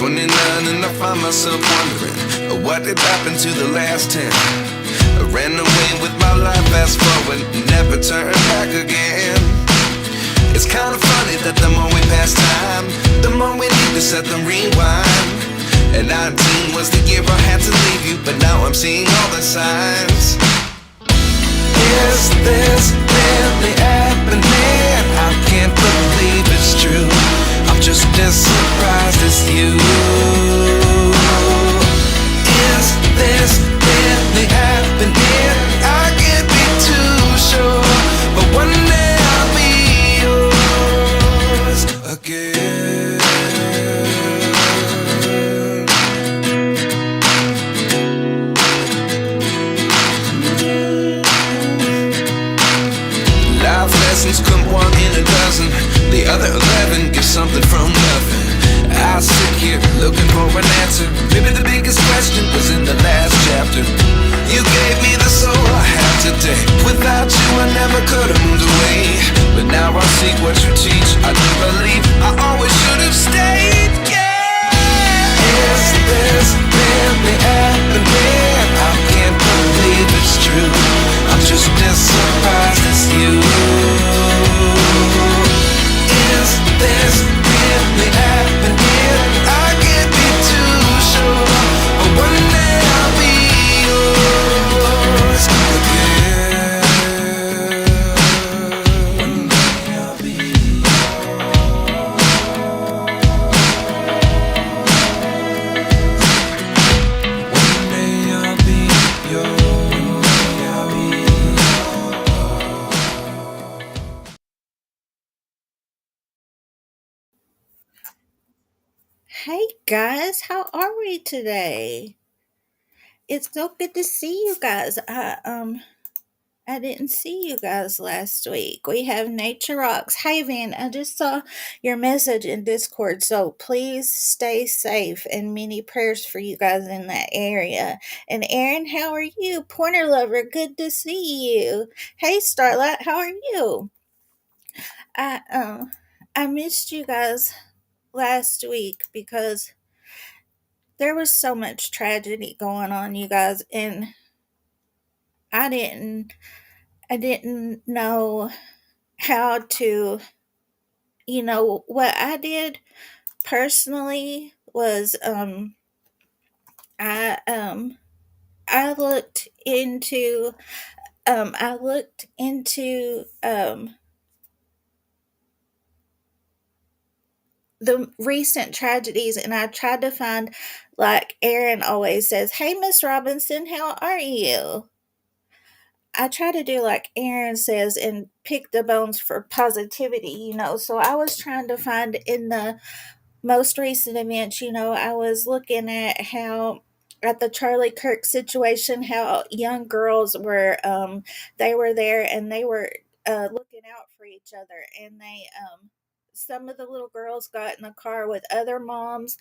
29 and I find myself wondering, what did happen to the last 10? I ran away with my life, fast forward, never turn back again. It's kind of funny that the more we pass time, the more we need to set the rewind. And 19 was the year I had to leave you, but now I'm seeing all the signs. Is this really happening? I can't believe it's true. I'm just as surprised as you. Is this really happening? I can't be too sure, but one day I'll be yours again. Life lessons come one in a dozen. The other 11 give something from nothing. I sit here looking for an answer. Maybe the biggest question was in the last chapter. You gave me the soul I have today. Without you I never could have moved away. But now I see what you teach. I do believe I always should have stayed. Yeah. Is this really happening? I can't believe it's true. I'm just as surprised as you. Is this really happening? I can't be too sure, but one day I'll be yours again. One day I'll be yours. One day I'll be yours. Hey guys, how are we today? It's so good to see you guys. I didn't see you guys last week. We have Nature Rocks. Hey Van, I just saw your message in Discord, so please stay safe and many prayers for you guys in that area. And Aaron, how are you? Pointer Lover, good to see you. Hey Starlight, how are you? I I missed you guys last week because there was so much tragedy going on, you guys, and I didn't I didn't know how to, what I did personally was I I looked into I looked into the recent tragedies, and I tried to find, like Aaron always says, "Hey Miss Robinson, how are you?" I try to do like Aaron says and pick the bones for positivity. So I was trying to find in the most recent events, I was looking at how at the Charlie Kirk situation, how young girls they were there and they were looking out for each other, and some of the little girls got in the car with other moms,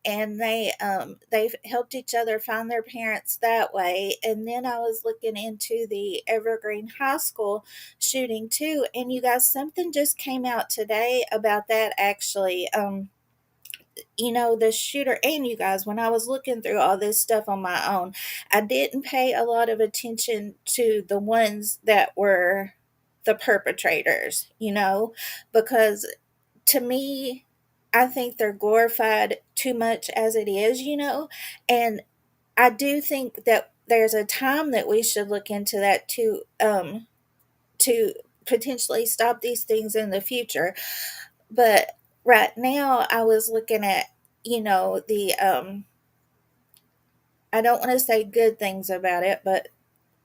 and they've helped each other find their parents that way. And then I was looking into the Evergreen High School shooting too, and you guys, something just came out today about that actually. The shooter, and you guys, when I was looking through all this stuff on my own, I didn't pay a lot of attention to the ones that were the perpetrators, because to me, I think they're glorified too much as it is. And I do think that there's a time that we should look into that to potentially stop these things in the future. But right now, I was looking at, the I don't want to say good things about it, but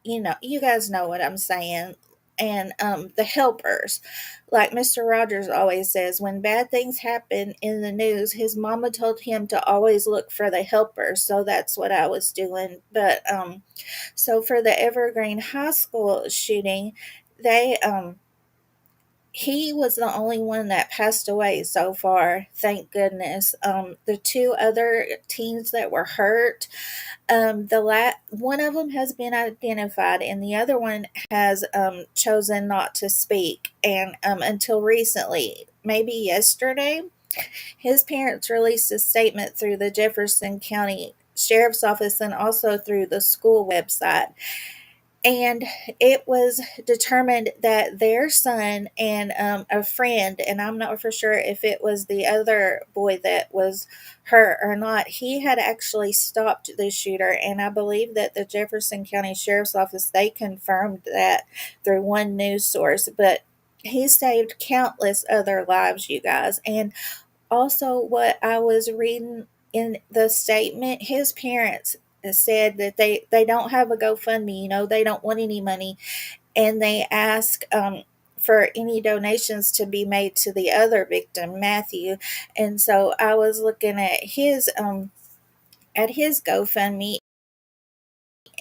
you guys know what I'm saying. And the helpers, like Mr. Rogers always says, when bad things happen in the news, his mama told him to always look for the helpers. So that's what I was doing. But so for the Evergreen High School shooting, they he was the only one that passed away so far, thank goodness. The two other teens that were hurt, one of them has been identified, and the other one has chosen not to speak, and until recently, maybe yesterday. His parents released a statement through the Jefferson County Sheriff's Office and also through the school website. And it was determined that their son and a friend, and I'm not for sure if it was the other boy that was hurt or not, he had actually stopped the shooter. And I believe that the Jefferson County Sheriff's Office, they confirmed that through one news source. But he saved countless other lives, you guys. And also, what I was reading in the statement, his parents said that they don't have a GoFundMe, they don't want any money, and they ask for any donations to be made to the other victim, Matthew. And so I was looking at his GoFundMe,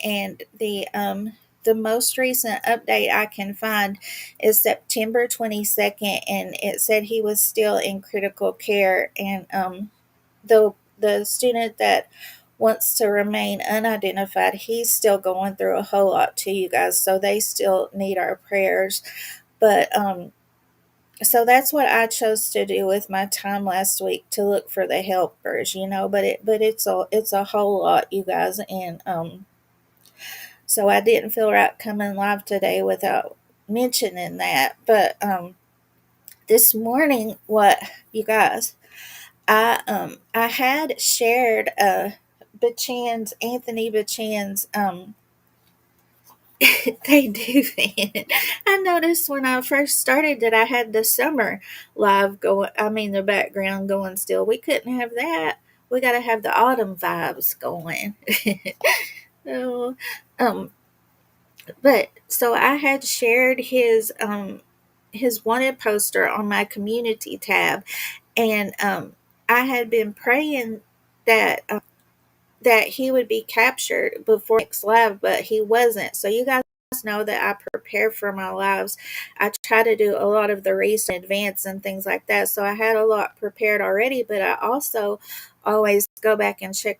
and the most recent update I can find is September 22nd, and it said he was still in critical care. And the student that wants to remain unidentified, he's still going through a whole lot too, you guys. So they still need our prayers. But so that's what I chose to do with my time last week, to look for the helpers, but it's a whole lot, you guys. And so I didn't feel right coming live today without mentioning that. But this morning, what you guys, I had shared Anthony Bechand's they do fan. I noticed when I first started that I had the summer live going, I mean the background going still. We couldn't have that. We gotta have the autumn vibes going. So, um but so I had shared his wanted poster on my community tab, and I had been praying that that he would be captured before next live, but he wasn't. So you guys know that I prepare for my lives. I try to do a lot of the research in advance and things like that. So I had a lot prepared already, but I also always go back and check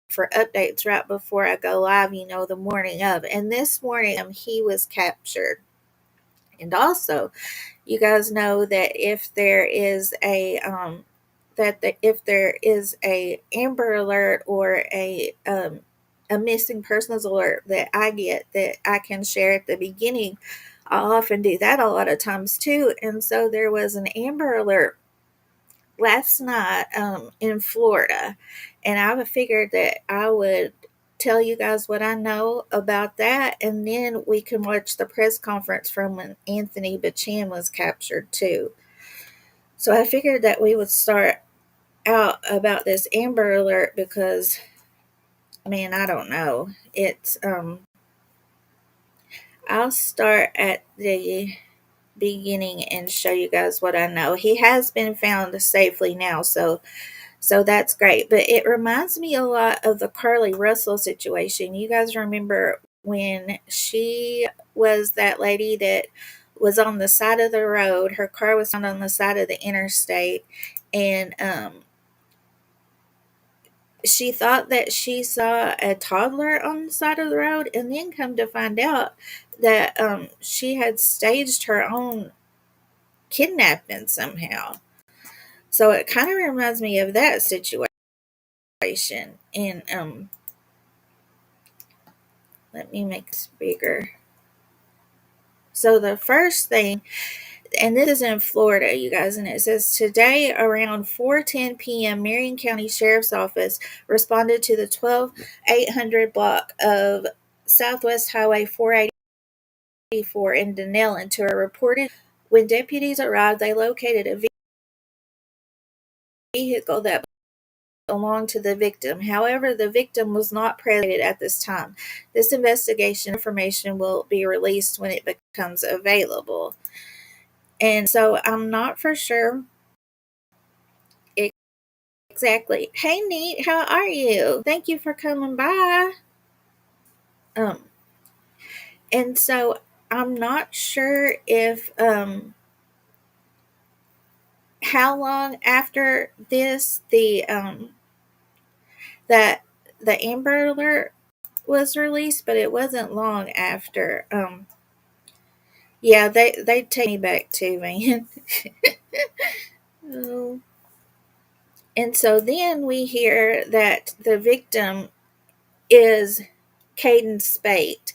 for updates right before I go live, the morning of. And this morning he was captured. And also, you guys know that if there is if there is a Amber Alert or a missing persons alert that I get, that I can share at the beginning, I often do that a lot of times too. And so there was an Amber Alert last night in Florida, and I figured that I would tell you guys what I know about that, and then we can watch the press conference from when Anthony Bechand was captured too. So I figured that we would start out about this Amber Alert because, man, I don't know. I'll start at the beginning and show you guys what I know. He has been found safely now, so that's great. But it reminds me a lot of the Carly Russell situation. You guys remember when she was that lady that was on the side of the road? Her car was found on the side of the interstate, and she thought that she saw a toddler on the side of the road, and then come to find out that she had staged her own kidnapping somehow. So it kind of reminds me of that situation. And let me make this bigger. So the first thing, and this is in Florida, you guys, and it says today around 4:10 p.m. Marion County Sheriff's Office responded to the 12800 block of Southwest Highway 484 in Denellen to a reported. When deputies arrived, they located a vehicle that belonged to the victim. However, the victim was not present at this time. This investigation information will be released when it becomes available. And so I'm not for sure exactly. Hey, Neat, how are you? Thank you for coming by. Um, and so I'm not sure if how long after this that the Amber Alert was released, but it wasn't long after. Yeah, they take me back too, man. Oh. And so then we hear that the victim is Caden Speight.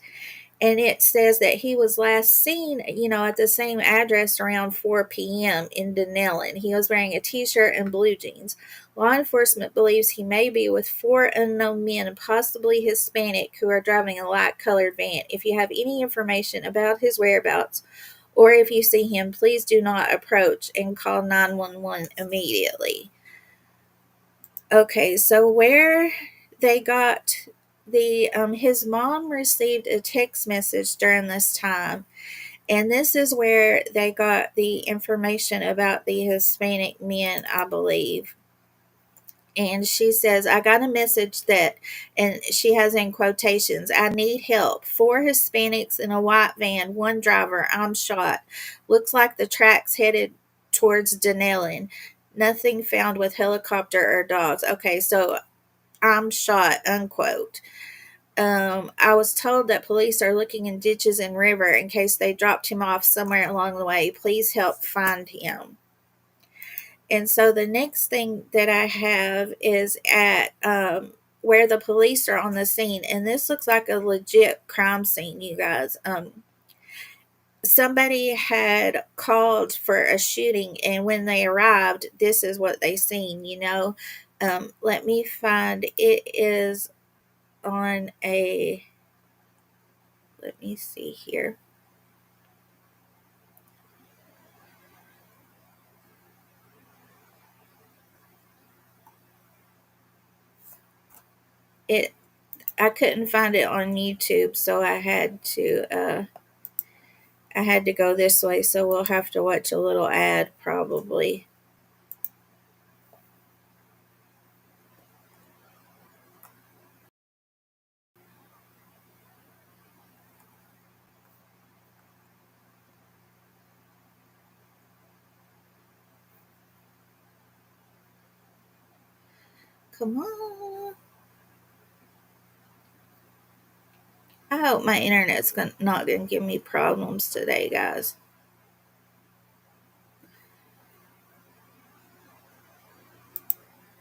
And it says that he was last seen, at the same address around 4 p.m. in Denellen. He was wearing a t-shirt and blue jeans. Law enforcement believes he may be with four unknown men, possibly Hispanic, who are driving a light-colored van. If you have any information about his whereabouts, or if you see him, please do not approach and call 911 immediately. Okay, so where they got his mom received a text message during this time, and this is where they got the information about the Hispanic men, I believe. And she says, I got a message that, and she has in quotations, I need help. Four Hispanics in a white van, one driver, I'm shot. Looks like the track's headed towards Denellen. Nothing found with helicopter or dogs. Okay, so I'm shot, unquote. I was told that police are looking in ditches and river in case they dropped him off somewhere along the way. Please help find him. And so the next thing that I have is at where the police are on the scene, and this looks like a legit crime scene, you guys. Somebody had called for a shooting, and when they arrived, this is what they seen. Let me find it is on a, let me see here. It I couldn't find it on YouTube, so I had to go this way, so we'll have to watch a little ad probably. Come on. I hope my internet's not going to give me problems today, guys.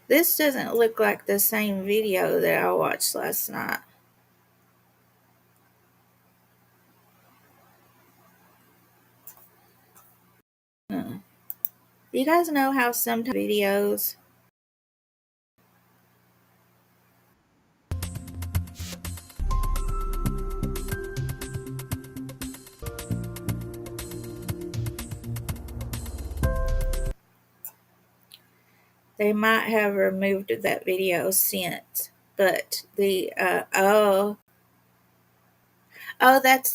This doesn't look like the same video that I watched last night. You guys know how sometimes videos, they might have removed that video since, but that's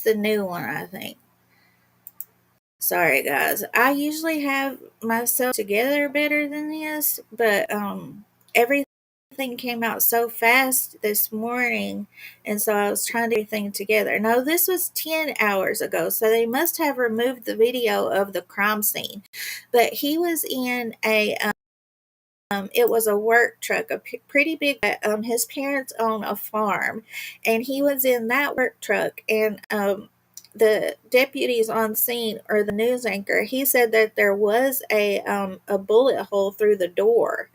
the new one, I think. Sorry, guys. I usually have myself together better than this, but everything came out so fast this morning, and so I was trying to get everything together. No, this was 10 hours ago, so they must have removed the video of the crime scene. But he was in it was a work truck, a pretty big. His parents own a farm, and he was in that work truck. And the deputies on scene, or the news anchor, he said that there was a bullet hole through the door,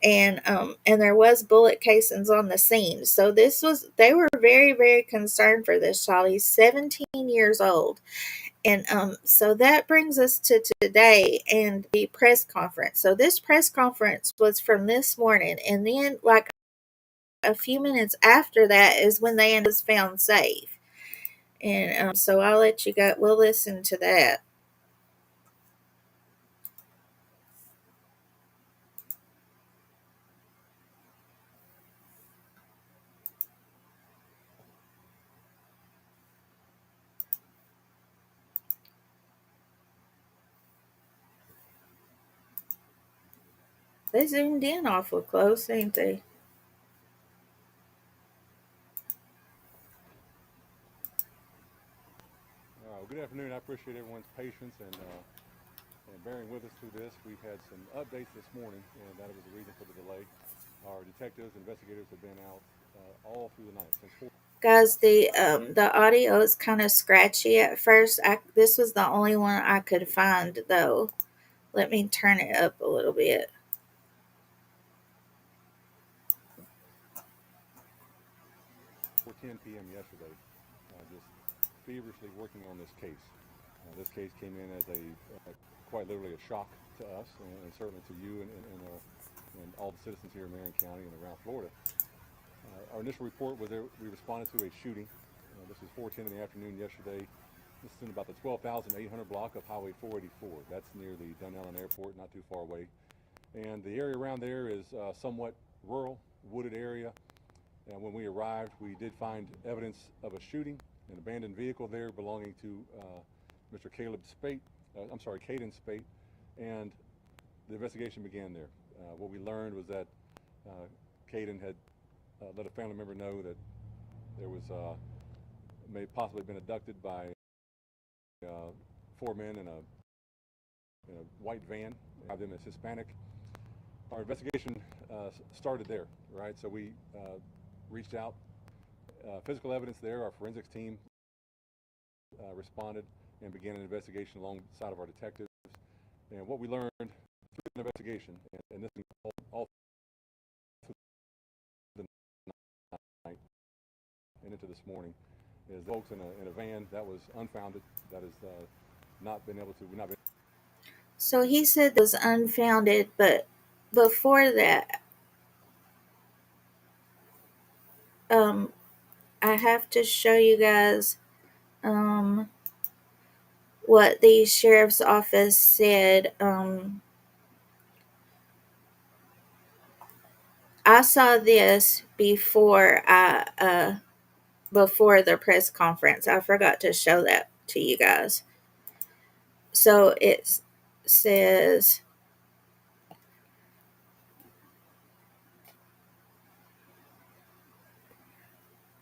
and there was bullet casings on the scene. So they were very, very concerned for this child. He's 17 years old. And so that brings us to today and the press conference. So this press conference was from this morning, and then like a few minutes after that is when they was found safe. And so I'll let you go. We'll listen to that. They zoomed in awful close, ain't they? Well, good afternoon. I appreciate everyone's patience and bearing with us through this. We've had some updates this morning, and that was the reason for the delay. Our detectives, investigators have been out all through the night since 4. Guys, the audio is kind of scratchy at first. This was the only one I could find though. Let me turn it up a little bit. 4:10 p.m. yesterday, just feverishly working on this case. This case came in as quite literally a shock to us, and certainly to you and all the citizens here in Marion County and around Florida. Our initial report was we responded to a shooting. This was 4:10 in the afternoon yesterday. This is in about the 12,800 block of Highway 484. That's near the Dunnellon Airport, not too far away. And the area around there is somewhat rural, wooded area. And when we arrived, we did find evidence of a shooting, an abandoned vehicle there belonging to Mr. Caden Speight, and the investigation began there. What we learned was that Caden had let a family member know that there was may possibly been abducted by 4 men in a white van. Have them as Hispanic. Our investigation started there, right? So we reached out. Physical evidence there. Our forensics team responded and began an investigation alongside of our detectives. And what we learned through the investigation, and this all through the night and into this morning, is folks in a van that was unfounded, that has not been able to. So he said it was unfounded, but before that, I have to show you guys what the sheriff's office said. I saw this before before the press conference. I forgot to show that to you guys. So it says,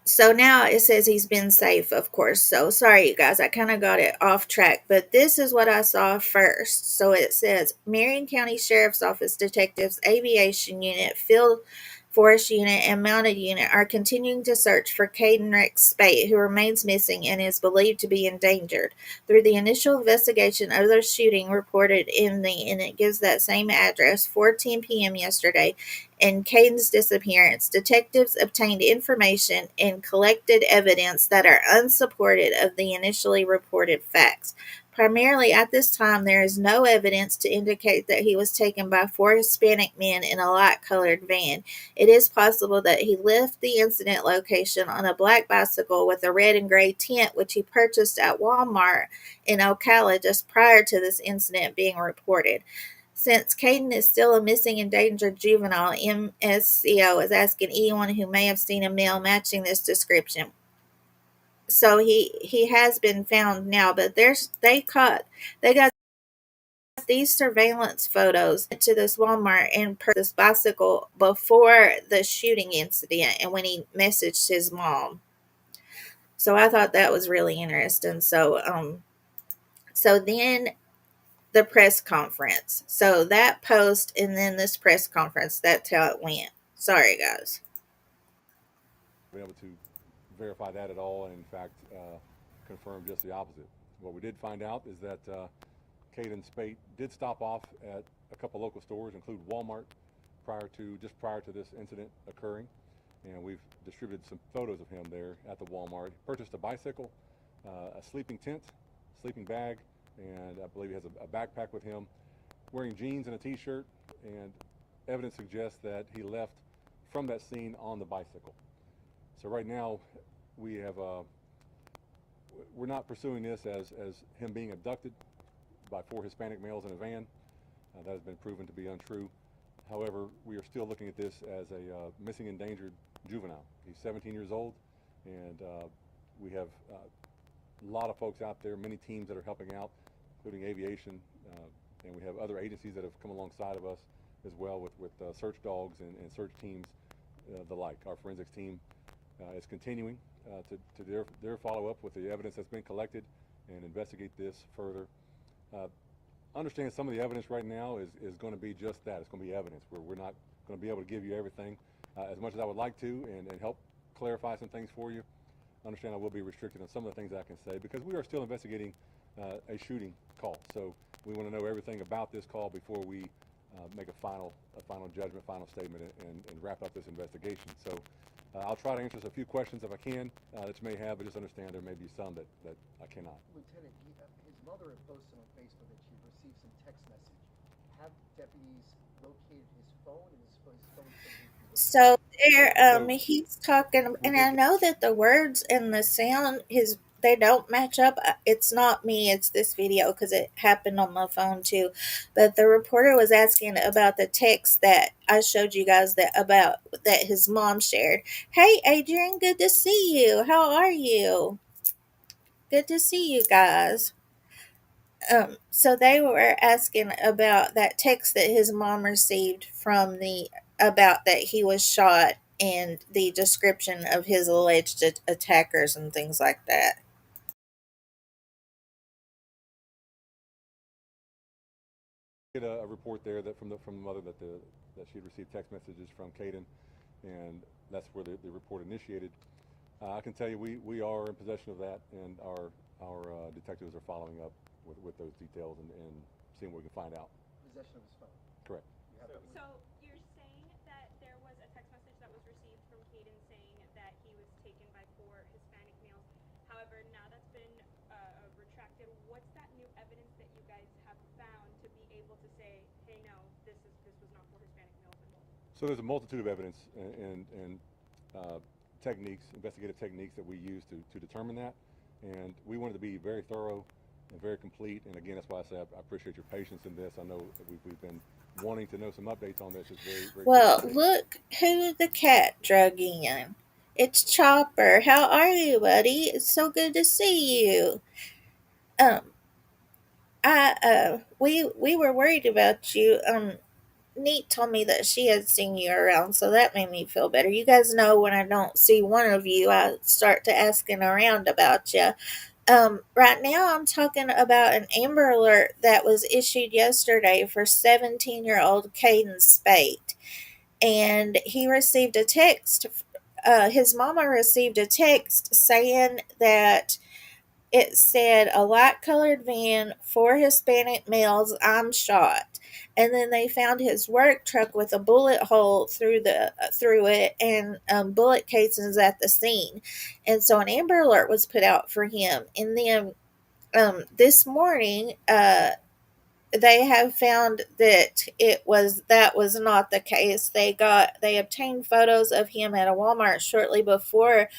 so now it says he's been safe, of course. So sorry, you guys, I kind of got it off track, but this is what I saw first. So it says Marion County Sheriff's Office Detectives, Aviation Unit, Field Force Unit, and Mounted Unit are continuing to search for Caden Rex Speight, who remains missing and is believed to be endangered. Through the initial investigation of the shooting reported and it gives that same address, 4:10 p.m. yesterday, and Caden's disappearance, detectives obtained information and collected evidence that are unsupported of the initially reported facts. Primarily at this time, there is no evidence to indicate that he was taken by 4 Hispanic men in a light-colored van. It is possible that he left the incident location on a black bicycle with a red and gray tint, which he purchased at Walmart in Ocala just prior to this incident being reported. Since Caden is still a missing endangered juvenile, MSCO is asking anyone who may have seen a male matching this description. So he has been found now, but they got these surveillance photos to this Walmart and purchased this bicycle before the shooting incident and when he messaged his mom. So I thought that was really interesting. So then the press conference. So that post and then this press conference, that's how it went. Sorry, guys. Been able to verify that at all, and in fact confirm just the opposite. What we did find out is that Caden Speight did stop off at a couple local stores, including Walmart, prior to this incident occurring, and we've distributed some photos of him there at the Walmart. He purchased a bicycle, a sleeping tent, sleeping bag, and I believe he has a backpack with him, wearing jeans and a t-shirt, and evidence suggests that he left from that scene on the bicycle. So right now, we're not pursuing this as him being abducted by 4 Hispanic males in a van. That has been proven to be untrue. However, we are still looking at this as a missing endangered juvenile. He's 17 years old, and we have a lot of folks out there, many teams that are helping out, including aviation, and we have other agencies that have come alongside of us as well with search dogs and search teams, the like. Our forensics team is continuing to their follow-up with the evidence that's been collected and investigate this further. Understand some of the evidence right now is going to be just that. It's going to be evidence. We're not going to be able to give you everything as much as I would like to and help clarify some things for you. Understand I will be restricted on some of the things I can say because we are still investigating a shooting call. So we want to know everything about this call before we make a final judgment, final statement, and wrap up this investigation. So I'll try to answer a few questions if I can that you may have, but just understand there may be some that I cannot. Lieutenant, his mother had posted on Facebook that she received some text message. Have deputies located his phone and his phone So there, So he's talking, we and I did. know that the words and the sound, they don't match up. It's not me, it's this video because it happened on my phone too. But the reporter was asking about the text that I showed you guys that his mom shared. Hey, Adrian, good to see you. How are you? Good to see you guys. So they were asking about that text that his mom received from the about that he was shot and the description of his alleged attackers and things like that. Get a report there that from the mother that she had received text messages from Caden, and that's where the report initiated. I can tell you we are in possession of that, and our detectives are following up with those details and seeing what we can find out. possession of his phone. Correct. So you're saying that there was a text message that was received from Caden saying that he was taken by 4 Hispanic males. However, now that's been retracted. What's that new evidence that you guys have found to be able to say, hey, no, this was not 4 Hispanic males involved? So there's a multitude of evidence and techniques, investigative techniques that we use to determine that, and we wanted to be very thorough and very complete. And again, that's why I say I appreciate your patience in this. I know that we've been wanting to know some updates on this. It's very Well, quick. look who the cat drug in. It's Chopper. How are you, buddy? It's so good to see you. Um, we were worried about you. Neat told me that she had seen you around, so that made me feel better. You guys know when I don't see one of you, I start to asking around about you. Right now, I'm talking about an Amber Alert that was issued yesterday for 17-year-old Caden Speight, and he received a text. His mama received a text saying that it said a light colored van, 4 Hispanic males, I'm shot. And then they found his work truck with a bullet hole through it and bullet casings at the scene. And so an Amber Alert was put out for him. And then this morning, they have found that that was not the case. They obtained photos of him at a Walmart shortly before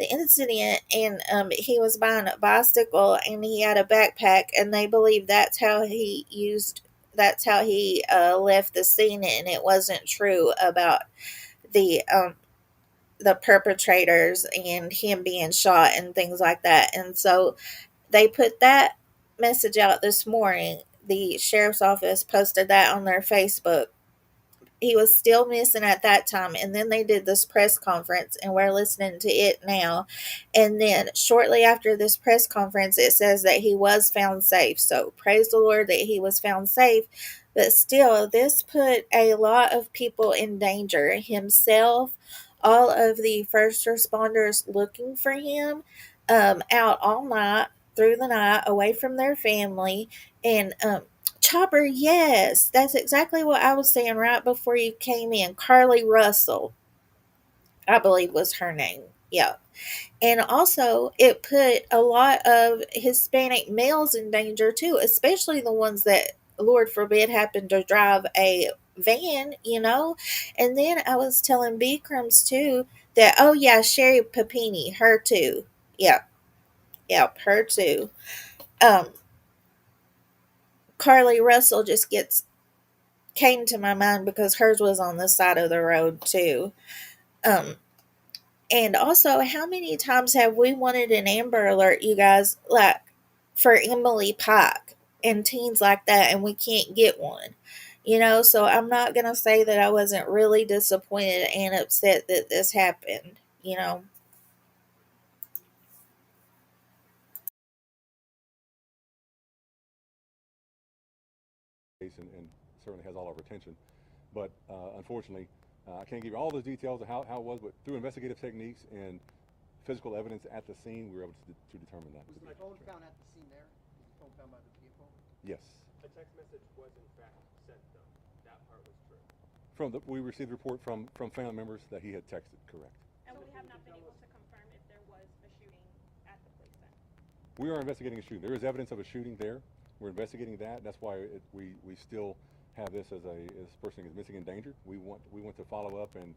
the incident, and he was buying a bicycle and he had a backpack, and they believe that's how he left the scene, and it wasn't true about the perpetrators and him being shot and things like that. And so they put that message out this morning. The sheriff's office posted that on their Facebook. He was still missing at that time, and then they did this press conference, and we're listening to it now. And then shortly after this press conference, it says that he was found safe. So praise the Lord that he was found safe. But still, this put a lot of people in danger. Himself, all of the first responders looking for him, out all night, through the night, away from their family, and Chopper, yes, that's exactly what I was saying right before you came in. Carly Russell, I believe was her name. Yeah. And also, it put a lot of Hispanic males in danger too, especially the ones that, Lord forbid, happen to drive a van. And then I was telling Beakrams too that, oh yeah, Sherry Papini, her too. Yep. Yep, her too. Um, Carly Russell just came to my mind because hers was on the side of the road too. Um, and also, how many times have we wanted an Amber Alert, you guys, like for Emily Pike and teens like that, and we can't get one? So I'm not going to say that I wasn't really disappointed and upset that this happened. And certainly has all our attention. But unfortunately, I can't give you all those details of how it was, but through investigative techniques and physical evidence at the scene, we were able to determine that. Was the phone found at the scene there? phone found by the vehicle? Yes. A text message was in fact sent though. That part was true. We received a report from family members that he had texted, correct. And we have not been able to confirm if there was a shooting at the place then. We are investigating a shooting. There is evidence of a shooting there. We're investigating that. That's why we still have this as this person is missing and endangered. We want to follow up, and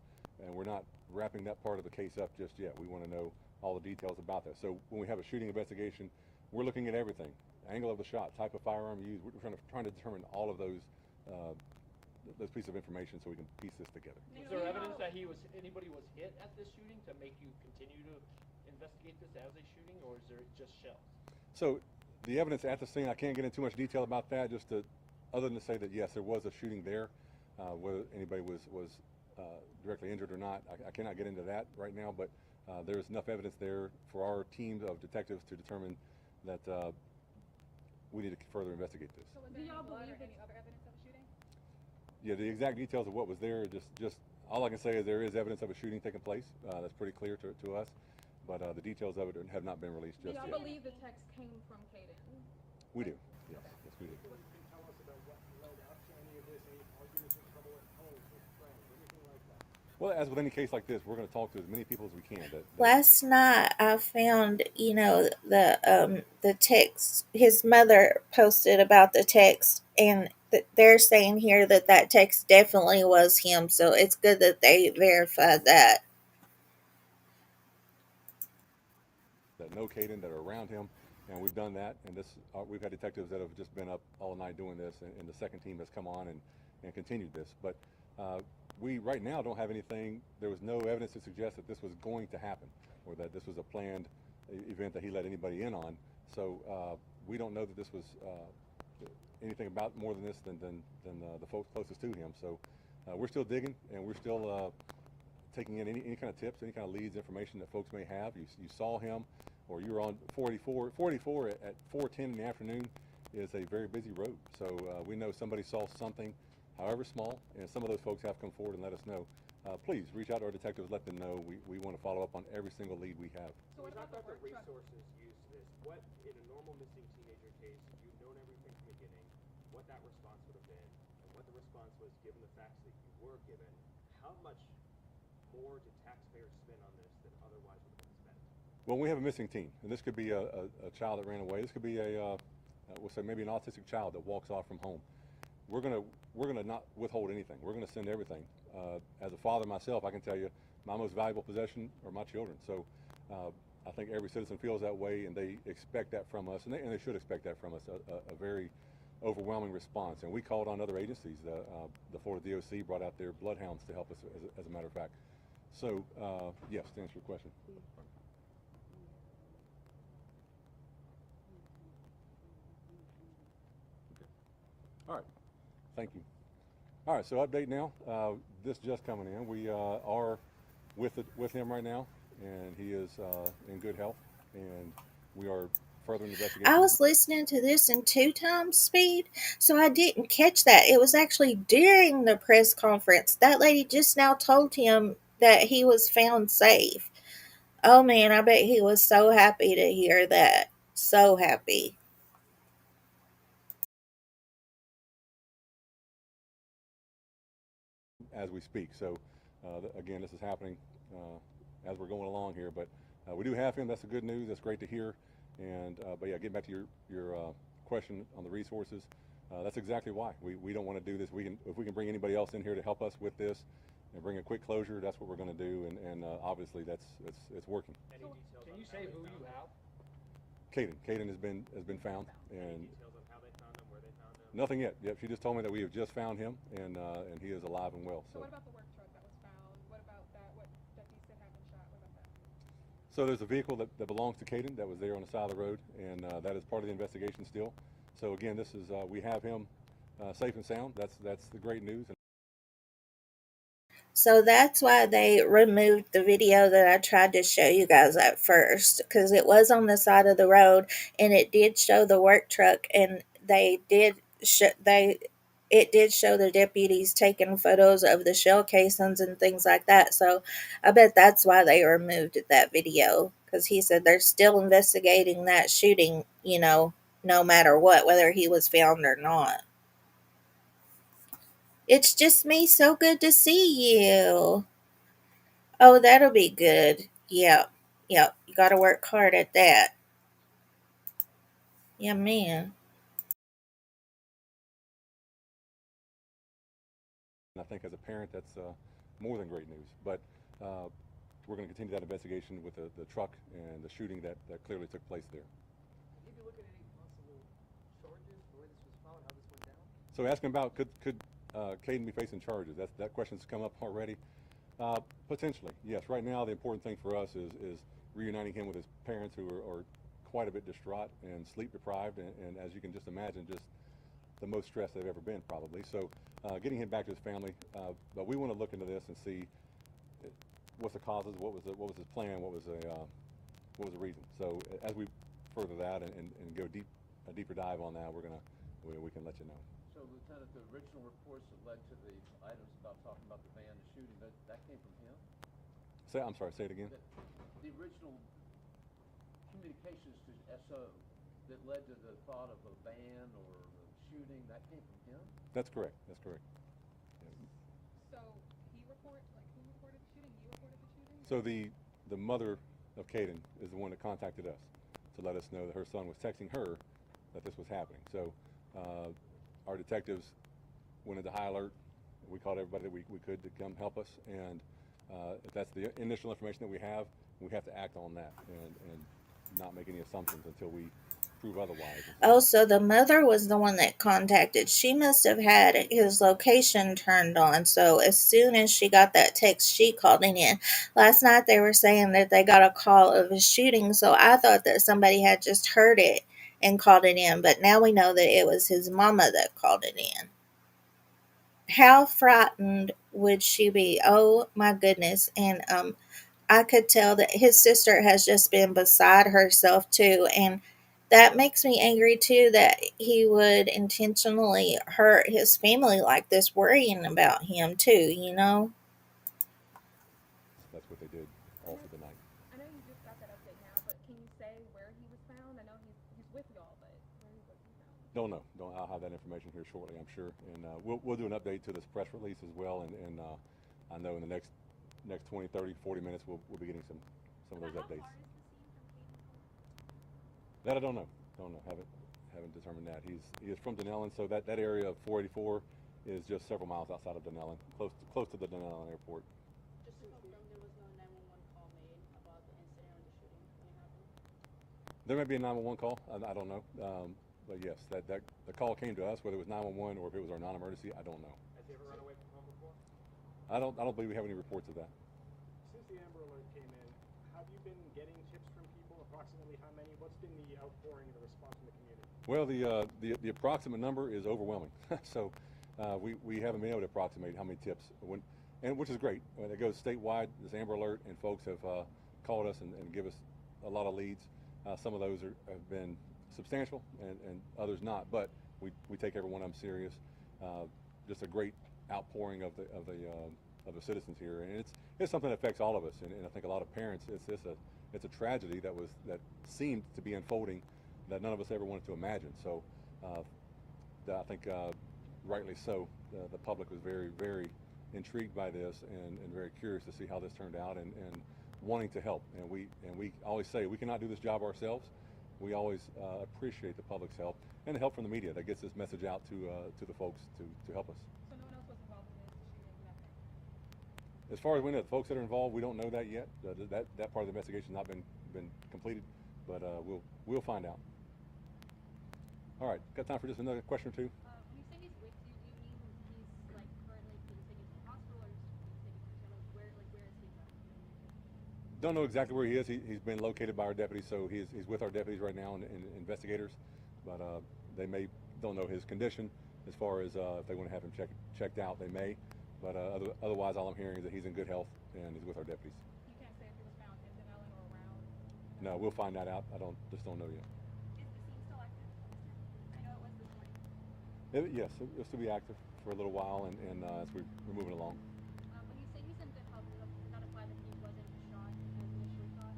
we're not wrapping that part of the case up just yet. We want to know all the details about that. So when we have a shooting investigation, we're looking at everything: angle of the shot, type of firearm used. We're trying to determine all of those pieces of information so we can piece this together. Is there evidence that anybody was hit at this shooting to make you continue to investigate this as a shooting, or is there just shells? So the evidence at the scene, I can't get into too much detail about that, other than to say that yes, there was a shooting there. Whether anybody was directly injured or not, I cannot get into that right now, but there's enough evidence there for our team of detectives to determine that we need to further investigate this. So was there any blood or any other evidence of a shooting? Yeah, the exact details of what was there, just all I can say is there is evidence of a shooting taking place. That's pretty clear to us, but the details of it have not been released just Do y'all yet. believe the text came from Caden? We do. Yes, yes, we do. Can you tell us about what led up to any of this? Any arguments or trouble at home with friends, anything like that? Well, as with any case like this, we're going to talk to as many people as we can. Last night I found, the text his mother posted about the text, and they're saying here that text definitely was him. So it's good that they verified that. That know Caden, that are around him, and we've done that. And we've had detectives that have just been up all night doing this, and the second team has come on and continued this. But we right now don't have anything. There was no evidence to suggest that this was going to happen, or that this was a planned event that he let anybody in on. So we don't know that this was anything about more than this than the folks closest to him. So we're still digging, and we're still taking in any kind of tips, any kind of leads, information that folks may have. You saw him, or you were on 44 at 4:10 in the afternoon is a very busy road. So we know somebody saw something, however small, and some of those folks have come forward and let us know. Please reach out to our detectives, let them know. We want to follow up on every single lead we have. So what about the work truck? Resources used to this? What, in a normal missing teenager case, you've known everything from the beginning, what that response would have been, and what the response was given the facts that you were given, how much more did taxpayers spend on this than otherwise would have been spent? Well, we have a missing teen, and this could be a child that ran away. This could be we'll say maybe an autistic child that walks off from home. We're gonna not withhold anything. We're gonna send everything. As a father myself, I can tell you my most valuable possession are my children. So I think every citizen feels that way, and they expect that from us, and they should expect that from us. A very overwhelming response, and we called on other agencies. The Florida DOC brought out their bloodhounds to help us, as a matter of fact. So yes, to answer your question. All right, thank you. All right, so update now. This just coming in. We are with him right now, and he is in good health, and we are furthering the investigation. I was listening to this in 2 times speed, so I didn't catch that. It was actually during the press conference. That lady just now told him that he was found safe. Oh man, I bet he was so happy to hear that. So happy. As we speak. So again, this is happening as we're going along here, but we do have him. That's the good news. That's great to hear. And but yeah, getting back to your question on the resources, that's exactly why we don't want to do this. If we can bring anybody else in here to help us with this and bring a quick closure, that's what we're going to do. And obviously it's working. Any details Can on you how say they who found you them? have? Caden has been found, Any and details on how they found them, where they found them? nothing yet. Yep, she just told me that we have just found him, and he is alive and well. So what about the work truck that was found? What about that? What deputies said happened shot? What about that? So there's a vehicle that belongs to Caden that was there on the side of the road, and that is part of the investigation still. So again, this is we have him safe and sound. That's the great news. So that's why they removed the video that I tried to show you guys at first, because it was on the side of the road and it did show the work truck, and it did show the deputies taking photos of the shell casings and things like that. So I bet that's why they removed that video, because he said they're still investigating that shooting, no matter what, whether he was found or not. It's just me. So good to see you. Oh, that'll be good. Yep. Yep. You got to work hard at that. Yeah, man. And I think as a parent, that's more than great news. But we're going to continue that investigation with the truck and the shooting that clearly took place there. Have you been looking at any possible charges for where this was found, how this went down? So asking about could Caden be facing charges? That question's come up already. Potentially, yes. Right now, the important thing for us is reuniting him with his parents, who are quite a bit distraught and sleep deprived, and as you can just imagine, just the most stressed they've ever been, probably. So, getting him back to his family. But we want to look into this and see what's the causes, what was his plan, what was the reason. So, as we further that and go a deeper dive on that, we can let you know. So, Lieutenant, the original reports that led to the items about talking about the van, the shooting, that came from him? I'm sorry, say it again. The original communications to SO that led to the thought of a van or a shooting, that came from him? That's correct. So who reported the shooting? You reported the shooting? So the mother of Caden is the one that contacted us to let us know that her son was texting her that this was happening. So our detectives went into high alert. We called everybody that we could to come help us, and if that's the initial information that we have to act on that and not make any assumptions until we prove otherwise. Oh, so the mother was the one that contacted. She must have had his location turned on. So as soon as she got that text, she called it in. Last night they were saying that they got a call of a shooting. So I thought that somebody had just heard it and called it in. But now we know that it was his mama that called it in. How frightened would she be? Oh my goodness. And I could tell that his sister has just been beside herself too, and that makes me angry too, that he would intentionally hurt his family like this, worrying about him too. That's what they did all through the night. I know you just got that update now, but can you say where he was found? I know he's with y'all, but where was he found? Don't know. I'll have that information here shortly, I'm sure, and we'll do an update to this press release as well, and I know in the next 20, 30, 40 minutes we'll be getting some of those updates. How far is the scene from Caden? That I don't know. Haven't determined that. He is from Denellen, so that area of 484 is just several miles outside of Denellen, close to the Denellen airport. Just to confirm, there was no 911 call made about the incident or the shooting when it happened? There may be a 911 call. I don't know, but yes, that the call came to us. Whether it was 911 or if it was our non-emergency, I don't know. Has he ever run away from home before? I don't believe we have any reports of that. Since the Amber Alert came in, have you been getting tips from people? Approximately how many? What's been the outpouring and the response from the community? Well, the approximate number is overwhelming. So we haven't been able to approximate how many tips, which is great. When it goes statewide, this Amber Alert, and folks have called us and give us a lot of leads. Some of those have been substantial and others not, but we take every one of them serious. Just a great outpouring of the citizens here, and it's something that affects all of us, and I think a lot of parents. It's a tragedy that seemed to be unfolding that none of us ever wanted to imagine. So I think rightly so, the public was very, very intrigued by this and very curious to see how this turned out and wanting to help. And we always say we cannot do this job ourselves. We always appreciate the public's help and the help from the media that gets this message out to the folks to help us. So no one else was involved in this shooting, nothing? As far as we know, the folks that are involved, we don't know that yet. That part of the investigation has not been completed, but we'll find out. All right, got time for just another question or two? When you say he's with you, do you mean he's like currently being taken to the hospital, or just being taken to where is he exactly? Don't know exactly where he is. He's been located by our deputies, so he's with our deputies right now and investigators. But they don't know his condition as far as if they want to have him checked out. They may, but otherwise, all I'm hearing is that he's in good health and he's with our deputies. You can't say if he was found in Denellen or around? No, we'll find that out. I don't know yet. Is the scene still active? I know it was this morning. Yes, it'll still be active for a little while, and as we're moving along. When you say he's in good health, does that imply that he wasn't shot as initially thought?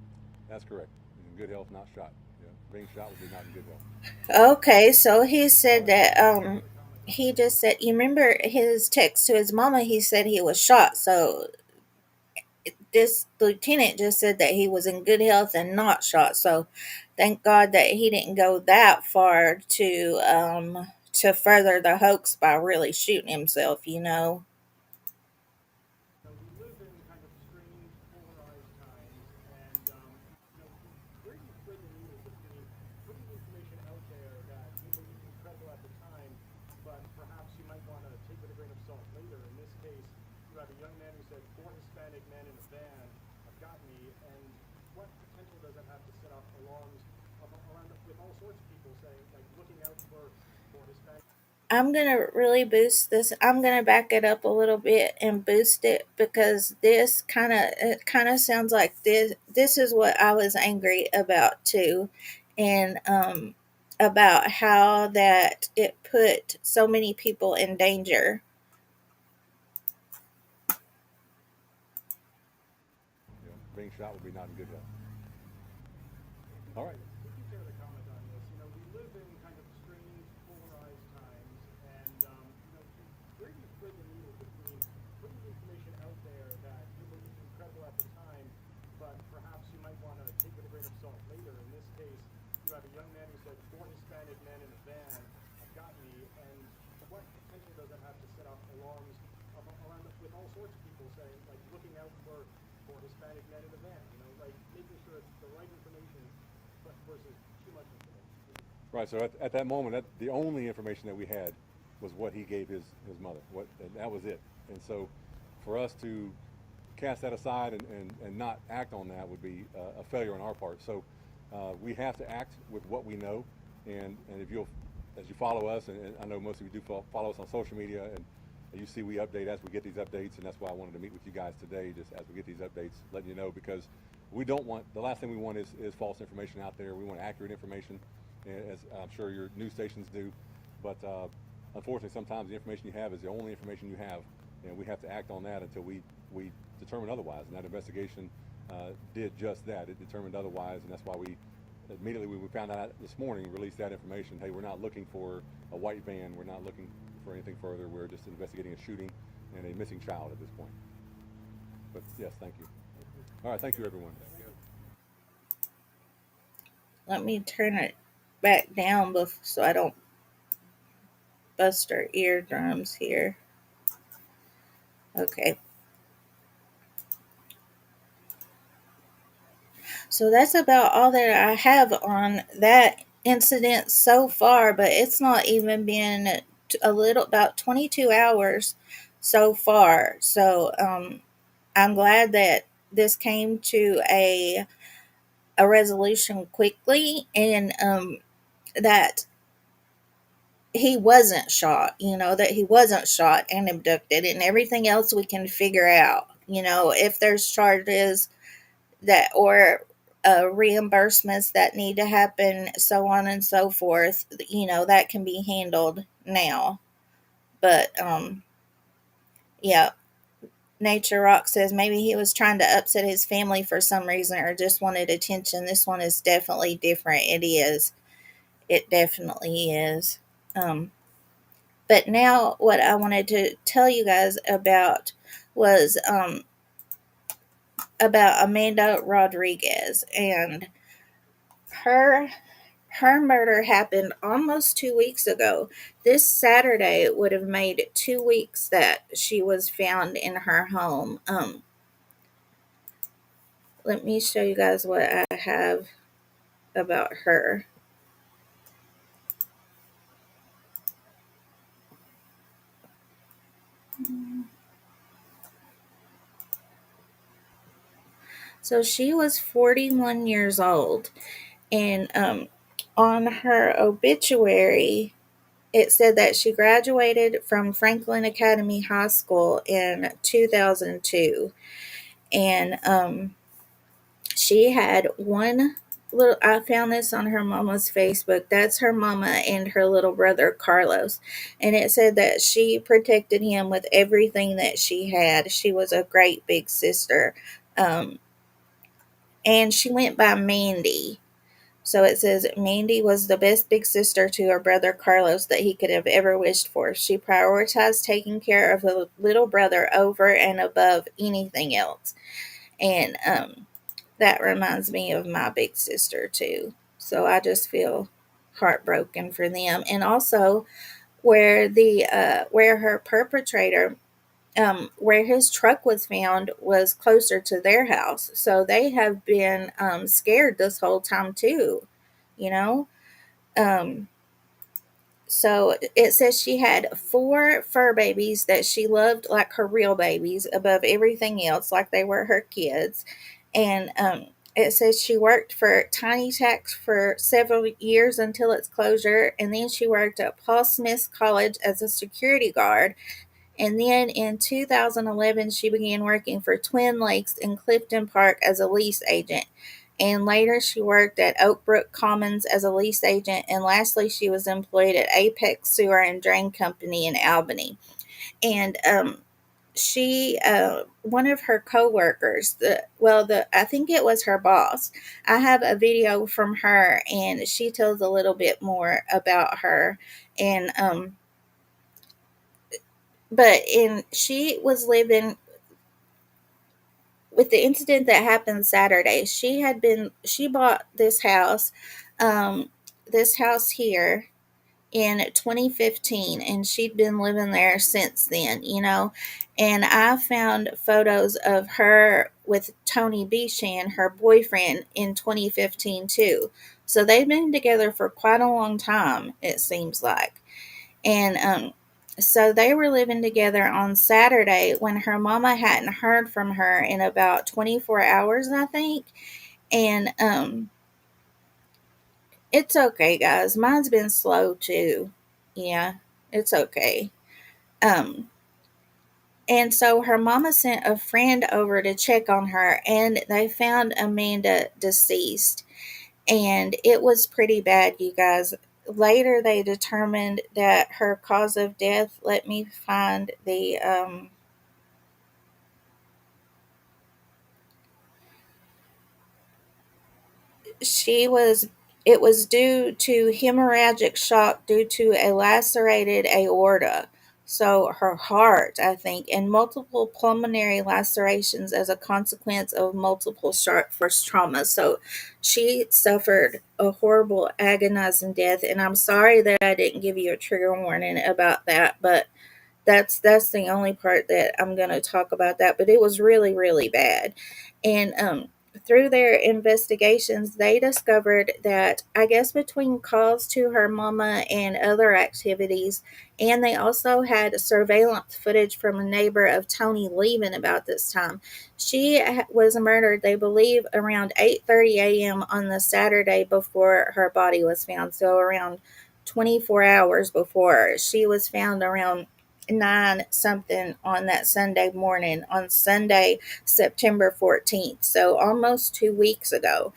That's correct. He's in good health, not shot. Yeah. being shot would be not in good health. Okay, so he said that he just said, you remember his text to his mama, he said he was shot. So this lieutenant just said that he was in good health and not shot. So thank God that he didn't go that far to further the hoax by really shooting himself, you know. Now, we live in kind of strange, polarized times, and where do you thread the needle between putting information out there that you believe is credible at the time, but perhaps you might want to take with a grain of salt later? In this case, you had a young man who said, "Four Hispanic men in a van have got me," and what potential does that have to set off alarms around with all sorts of people saying, like, looking out for Hispanic? I'm gonna really boost this. I'm gonna back it up a little bit and boost it because this kind of sounds like this is what I was angry about too, and about how that it put so many people in danger. Being shot would be not in good health. All right. Could you care to comment on this? We live in kind of strange, polarized times, and where do you thread the needle between putting information out there that you believe is credible at the time, but perhaps you might want to take with a grain of salt later? In this case, you had a young man who said, "Four Hispanic men in a van have got me," and what potential does that have to set off alarms around with all sorts of people saying, like, looking out for Hispanic men in a van? Like making sure it's the right information versus too much information. Right. So at that moment, the only information that we had was what he gave his mother. And that was it. And so, for us to cast that aside and not act on that would be a failure on our part. So, we have to act with what we know. And if as you follow us, and I know most of you do follow us on social media, and you see we update as we get these updates, and that's why I wanted to meet with you guys today, just as we get these updates, letting you know, because we don't want, the last thing we want is false information out there. We want accurate information, as I'm sure your news stations do. But unfortunately, sometimes the information you have is the only information you have, and we have to act on that until we determine otherwise. And that investigation did just that. It determined otherwise, and that's why we immediately when we found out this morning, released that information. Hey, we're not looking for a white van. We're not looking for anything further. We're just investigating a shooting and a missing child at this point. But yes, thank you. All right, thank you, everyone. Let me turn it back down so I don't bust our eardrums here. Okay. So that's about all that I have on that incident so far, but it's not even been about 22 hours so far. So I'm glad that this came to a resolution quickly, and that he wasn't shot, that he wasn't shot and abducted, and everything else we can figure out, if there's charges that or reimbursements that need to happen, so on and so forth, that can be handled now. But yeah, Nature Rock says maybe he was trying to upset his family for some reason or just wanted attention. This one is definitely different. It definitely is. But now what I wanted to tell you guys about was about Amanda Rodriguez, and her her murder happened almost 2 weeks ago. This Saturday would have made 2 weeks that she was found in her home. Let me show you guys what I have about her. So she was 41 years old, and on her obituary, it said that she graduated from Franklin Academy High School in 2002, and she had one little. I found this on her mama's Facebook. That's her mama and her little brother Carlos, and it said that she protected him with everything that she had. She was a great big sister, and she went by Mandy. So it says, Mandy was the best big sister to her brother Carlos that he could have ever wished for. She prioritized taking care of the little brother over and above anything else. And that reminds me of my big sister too. So I just feel heartbroken for them. And also where her perpetrator, where his truck was found was closer to their house. So they have been scared this whole time too, you know? Um, so it says she had 4 fur babies that she loved like her real babies above everything else, like they were her kids. And it says she worked for Tiny Tax for several years until its closure, and then she worked at Paul Smith's College as a security guard. And then in 2011, she began working for Twin Lakes in Clifton Park as a lease agent. And later, she worked at Oakbrook Commons as a lease agent. And lastly, she was employed at Apex Sewer and Drain Company in Albany. And one of her coworkers, I think it was her boss. I have a video from her, and she tells a little bit more about her. And she was living with the incident that happened Saturday. She bought this house here in 2015, and she'd been living there since then, and I found photos of her with Tony Bechand, her boyfriend, in 2015 too. So they've been together for quite a long time, it seems like. And so they were living together on Saturday when her mama hadn't heard from her in about 24 hours, I think. And it's okay, guys. Mine's been slow too. Yeah, it's okay. Um, and so her mama sent a friend over to check on her, and they found Amanda deceased. And it was pretty bad, you guys. Later, they determined that her cause of death, let me find she was it was due to hemorrhagic shock due to a lacerated aorta. So her heart, I think, and multiple pulmonary lacerations as a consequence of multiple sharp force trauma. So she suffered a horrible agonizing death, and I'm sorry that I didn't give you a trigger warning about that, but that's the only part that I'm going to talk about that. But it was really, really bad. And through their investigations, they discovered that, I guess, between calls to her mama and other activities, and they also had surveillance footage from a neighbor of Tony leaving about this time. She was murdered, they believe, around 8:30 a.m. on the Saturday before her body was found. So around 24 hours before. She was found around 9 something on that Sunday morning, on Sunday, September 14th. So almost 2 weeks ago.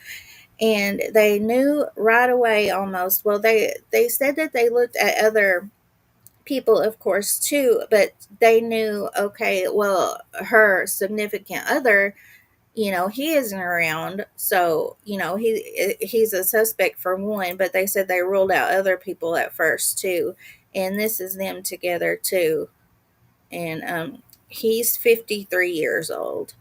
And they knew right away almost. Well, they said that they looked at other people, of course, too, but they knew, okay, well, her significant other, he isn't around, so he's a suspect for one, but they said they ruled out other people at first too, and this is them together too. And he's 53 years old.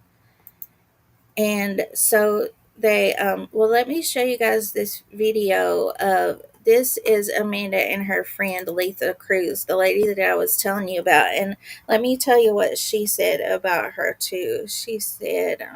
And so well, let me show you guys this video of this is Amanda and her friend Letha Cruz, the lady that I was telling you about. And let me tell you what she said about her too. She said,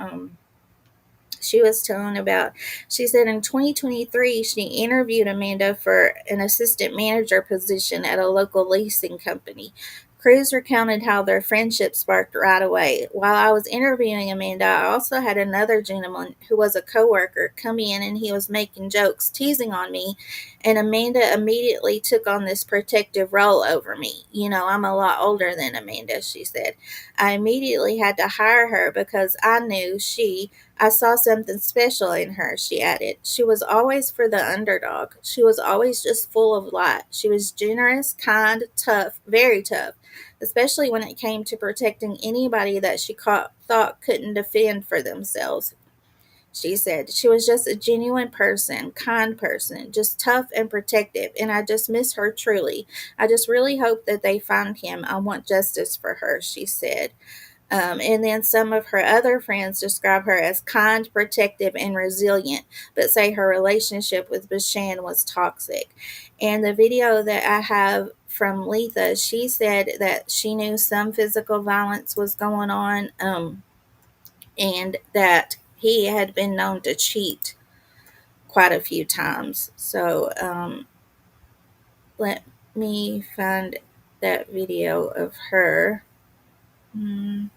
she was telling about, she said in 2023, she interviewed Amanda for an assistant manager position at a local leasing company. Cruz recounted how their friendship sparked right away. While I was interviewing Amanda, I also had another gentleman who was a coworker come in, and he was making jokes, teasing on me, and Amanda immediately took on this protective role over me. I'm a lot older than Amanda, she said. I immediately had to hire her because I saw something special in her, she added. She was always for the underdog. She was always just full of light. She was generous, kind, tough, very tough, especially when it came to protecting anybody that she thought couldn't defend for themselves. She said, she was just a genuine person, kind person, just tough and protective, and I just miss her truly. I just really hope that they find him. I want justice for her, she said. And then some of her other friends describe her as kind, protective, and resilient, but say her relationship with Bechand was toxic. And the video that I have from Letha, she said that she knew some physical violence was going on, and that he had been known to cheat quite a few times. So let me find that video of her. Hmm.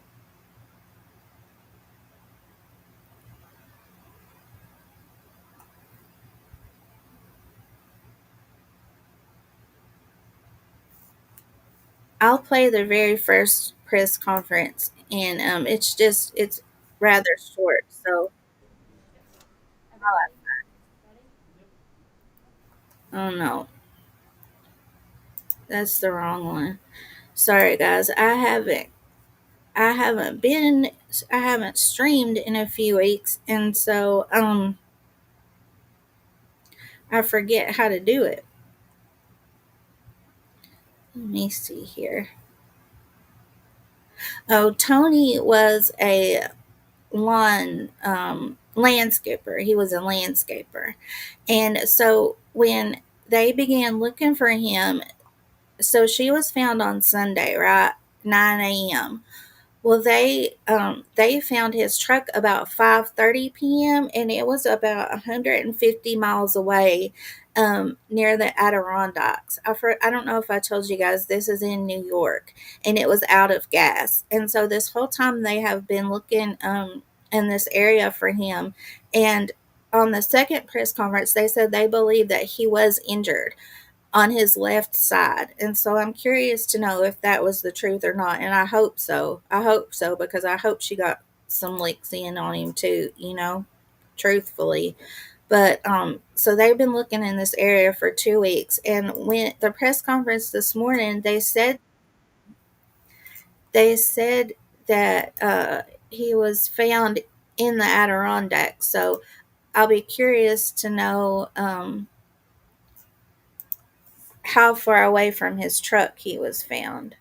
I'll play the very first press conference, and it's rather short. So Everybody? Ready? oh no, that's the wrong one. Sorry guys, I haven't been I haven't streamed in a few weeks, and so I forget how to do it. Let me see here. Oh, Tony was a landscaper. He was a landscaper. And so when they began looking for him, so she was found on Sunday, right? 9 a.m. Well, they found his truck about 5:30 p.m. and it was about 150 miles away, near the Adirondacks. I don't know if I told you guys this is in New York, and it was out of gas. And so this whole time they have been looking in this area for him. And on the second press conference, they said they believe that he was injured on his left side. And so I'm curious to know if that was the truth or not. And I hope so. I hope so, because I hope she got some licks in on him too, truthfully. But so they've been looking in this area for 2 weeks. And when the press conference this morning, they said that he was found in the Adirondacks. So I'll be curious to know how far away from his truck he was found.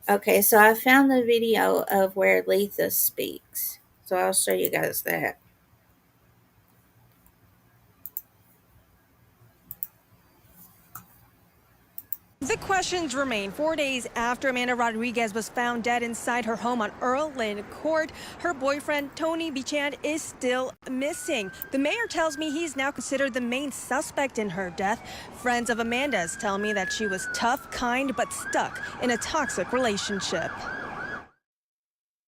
Okay, so I found the video of where Letha speaks. So I'll show you guys that. The questions remain. 4 days after Amanda Rodriguez was found dead inside her home on Earl Lynn Court, her boyfriend, Tony Bechand, is still missing. The mayor tells me he's now considered the main suspect in her death. Friends of Amanda's tell me that she was tough, kind, but stuck in a toxic relationship.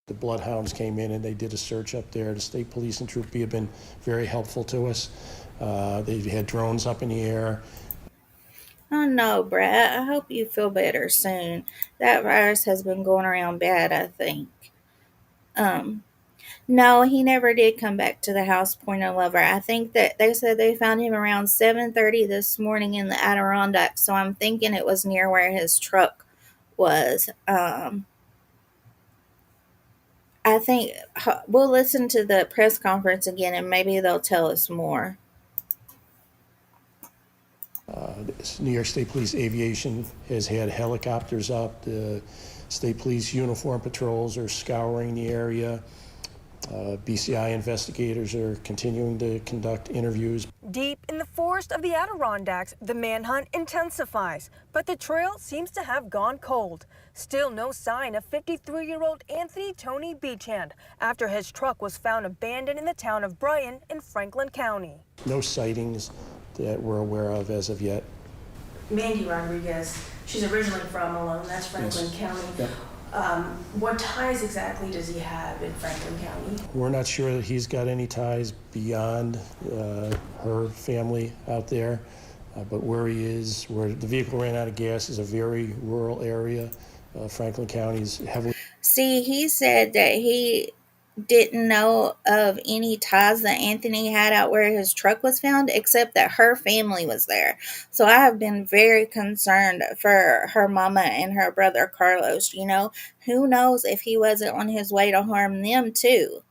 The bloodhounds came in and they did a search up there. The state police and Troop B have been very helpful to us. They've had drones up in the air. Oh no, Brett. I hope you feel better soon. That virus has been going around bad, I think. No, he never did come back to the house, Point of Lover. I think that they said they found him around 7:30 this morning in the Adirondacks, so I'm thinking it was near where his truck was. I think we'll listen to the press conference again, and maybe they'll tell us more. New York State Police Aviation has had helicopters up. The State Police uniform patrols are scouring the area. BCI investigators are continuing to conduct interviews. Deep in the forest of the Adirondacks, the manhunt intensifies, but the trail seems to have gone cold. Still no sign of 53-year-old Anthony Tony Bechand after his truck was found abandoned in the town of Bryan in Franklin County. No sightings that we're aware of as of yet. Mandy Rodriguez, she's originally from Malone, that's Franklin Yes. County. Yep. What ties exactly does he have in Franklin County? We're not sure that he's got any ties beyond her family out there, but where he is, where the vehicle ran out of gas, is a very rural area. Franklin County is heavily... See, he said that he didn't know of any ties that Anthony had out where his truck was found, except that her family was there. So I have been very concerned for her mama and her brother Carlos. Who knows if he wasn't on his way to harm them too.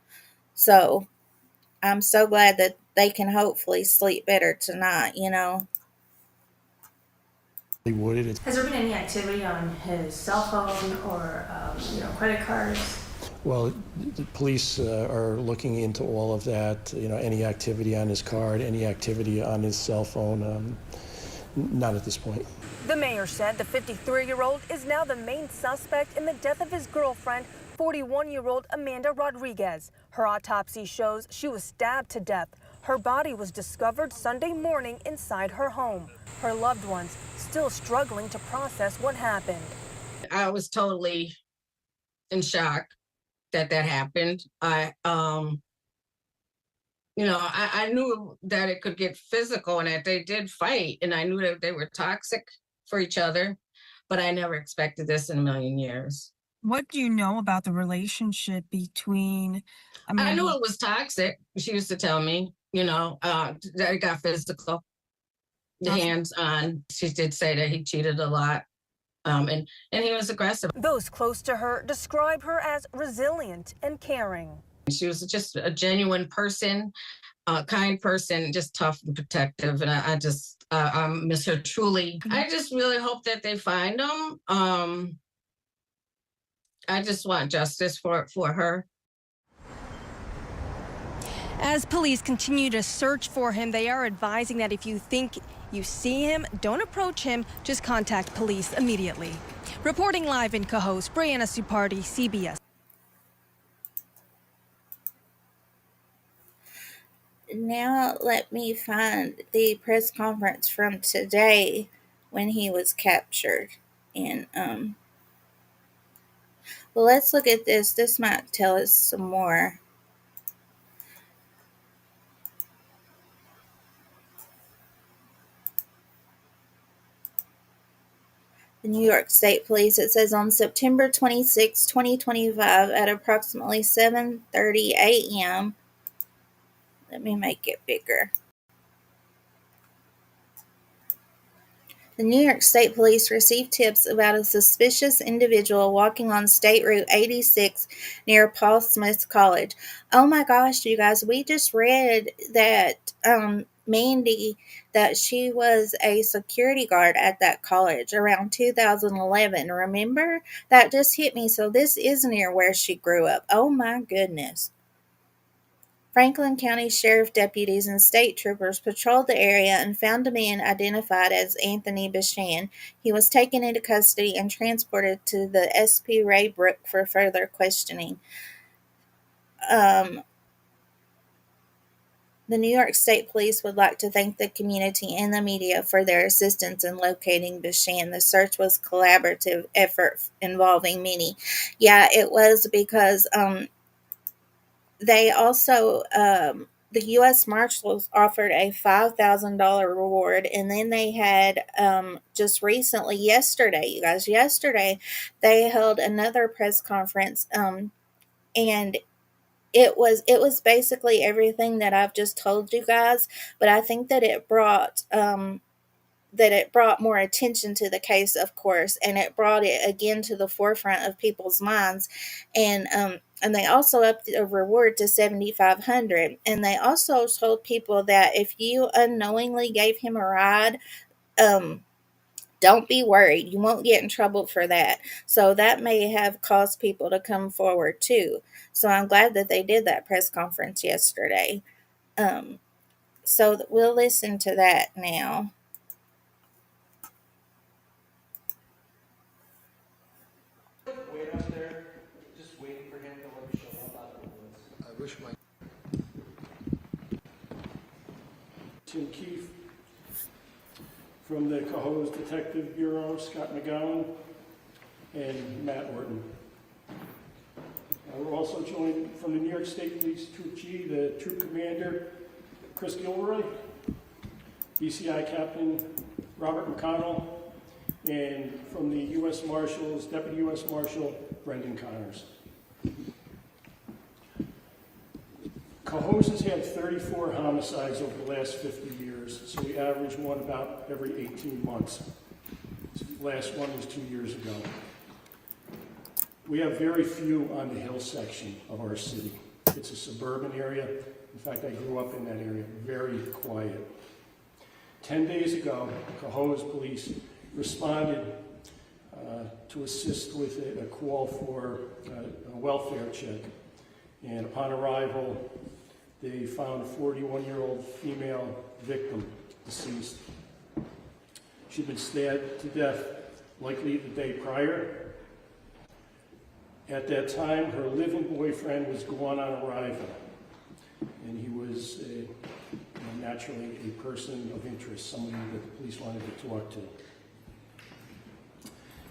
So I'm so glad that they can hopefully sleep better tonight, you know. Has there been any activity on his cell phone or, credit cards? Well, the police are looking into all of that, any activity on his card, any activity on his cell phone, not at this point. The mayor said the 53-year-old is now the main suspect in the death of his girlfriend, 41-year-old Amanda Rodriguez. Her autopsy shows she was stabbed to death. Her body was discovered Sunday morning inside her home. Her loved ones still struggling to process what happened. I was totally in shock that happened. I knew that it could get physical and that they did fight, and I knew that they were toxic for each other, but I never expected this in a million years. What do you know about the relationship between I knew it was toxic. She used to tell me, that it got physical, the hands on. She did say that he cheated a lot. And he was aggressive. Those close to her describe her as resilient and caring. She was just a genuine person, a kind person, just tough and protective. And I miss her truly. I just really hope that they find him. I just want justice for her. As police continue to search for him, they are advising that if you think you see him, don't approach him, just contact police immediately. Reporting live in Cohoes, Brianna Supardi, CBS. Now let me find the press conference from today when he was captured. And well, let's look at this. This might tell us some more. The New York State Police, it says on September 26, 2025 at approximately 7:30 a.m. Let me make it bigger. The New York State Police received tips about a suspicious individual walking on State Route 86 near Paul Smith College. Oh my gosh, you guys, we just read that Mandy, that she was a security guard at that college around 2011. Remember? That just hit me. So this is near where she grew up. Oh my goodness. Franklin County Sheriff deputies and state troopers patrolled the area and found a man identified as Anthony Bechand. He was taken into custody and transported to the SP Raybrook for further questioning. The New York State Police would like to thank the community and the media for their assistance in locating Bechand. The search was a collaborative effort involving many. Yeah, it was because they also, the U.S. Marshals offered a $5,000 reward, and then they had just recently, yesterday, they held another press conference, and it was basically everything that I've just told you guys, but I think that it brought more attention to the case, of course, and it brought it again to the forefront of people's minds, and they also upped the reward to $7,500, and they also told people that if you unknowingly gave him a ride, don't be worried, you won't get in trouble for that. So that may have caused people to come forward too. So I'm glad that they did that press conference yesterday. So we'll listen to that now. Wait up there, just waiting for him to like show up out of the woods. I wish my Tim Keefe from the Cohoes Detective Bureau, Scott McGowan, and Matt Orton. We're also joined from the New York State Police Troop G, the Troop Commander, Chris Gilroy, BCI Captain Robert McConnell, and from the U.S. Marshals, Deputy U.S. Marshal Brendan Connors. Cohoes has had 34 homicides over the last 50 years, so we average one about every 18 months. The last one was 2 years ago. We have very few on the hill section of our city. It's a suburban area. In fact, I grew up in that area, very quiet. 10 days ago, Cohoes Police responded to assist with a call for a welfare check. And upon arrival, they found a 41-year-old female victim, deceased. She'd been stabbed to death, likely the day prior. At that time, her living boyfriend was gone on arrival, and he was naturally a person of interest, somebody that the police wanted to talk to.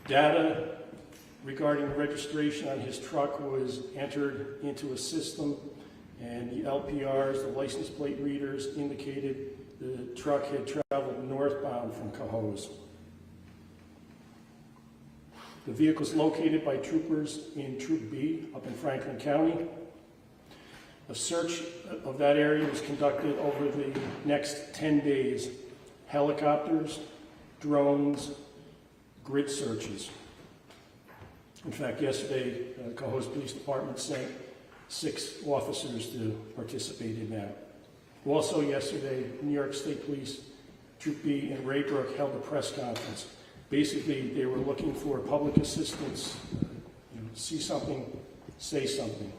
Data regarding registration on his truck was entered into a system, and the LPRs, the license plate readers, indicated the truck had traveled northbound from Cohoes. The vehicle is located by troopers in Troop B up in Franklin County. A search of that area was conducted over the next 10 days. Helicopters, drones, grid searches. In fact, yesterday, Cohoes Police Department sent 6 officers to participate in that. Also yesterday, New York State Police, Troop B in Raybrook held a press conference. Basically, they were looking for public assistance, see something, say something.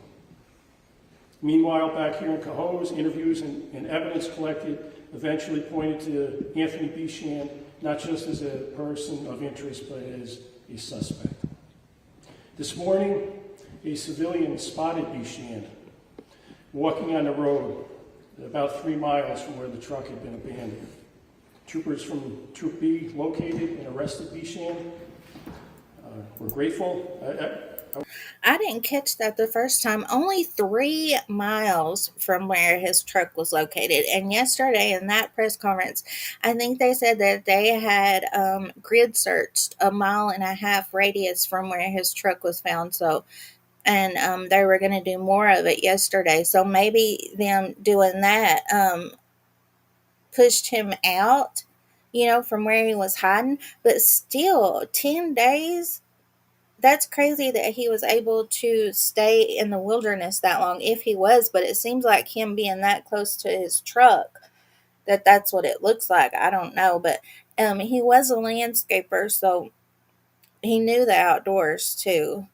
Meanwhile, back here in Cohoes, interviews and evidence collected eventually pointed to Anthony Bechand, not just as a person of interest, but as a suspect. This morning, a civilian spotted Bechand walking on the road about 3 miles from where the truck had been abandoned. Troopers from Troop B located and arrested Bechand. We're grateful. I didn't catch that the first time. Only 3 miles from where his truck was located. And yesterday in that press conference, I think they said that they had grid searched a 1.5 mile radius from where his truck was found. So, and they were going to do more of it yesterday. So maybe them doing that pushed him out, from where he was hiding. But still, 10 days. That's crazy that he was able to stay in the wilderness that long, if he was, but it seems like him being that close to his truck, that's what it looks like. I don't know, but he was a landscaper, so he knew the outdoors too.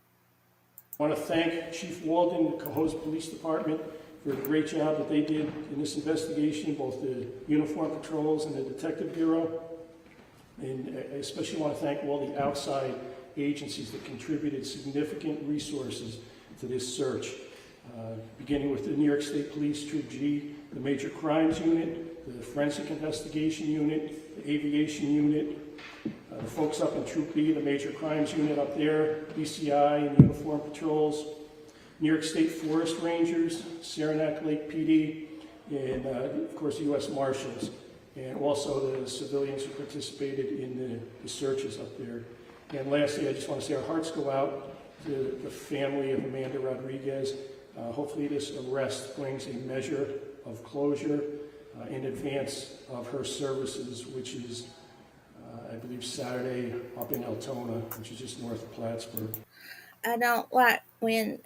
I want to thank Chief Walden, the Cohoes Police Department, for a great job that they did in this investigation, both the uniform patrols and the Detective Bureau. And I especially want to thank all the outside agencies that contributed significant resources to this search, beginning with the New York State Police, Troop G, the Major Crimes Unit, the Forensic Investigation Unit, the Aviation Unit, the folks up in Troop B, the Major Crimes Unit up there, BCI and Uniform Patrols, New York State Forest Rangers, Saranac Lake PD, and of course the U.S. Marshals, and also the civilians who participated in the searches up there. And lastly, I just want to say our hearts go out to the family of Amanda Rodriguez. Hopefully this arrest brings a measure of closure in advance of her services, which is, I believe, Saturday up in Altona, which is just north of Plattsburgh. I don't like when,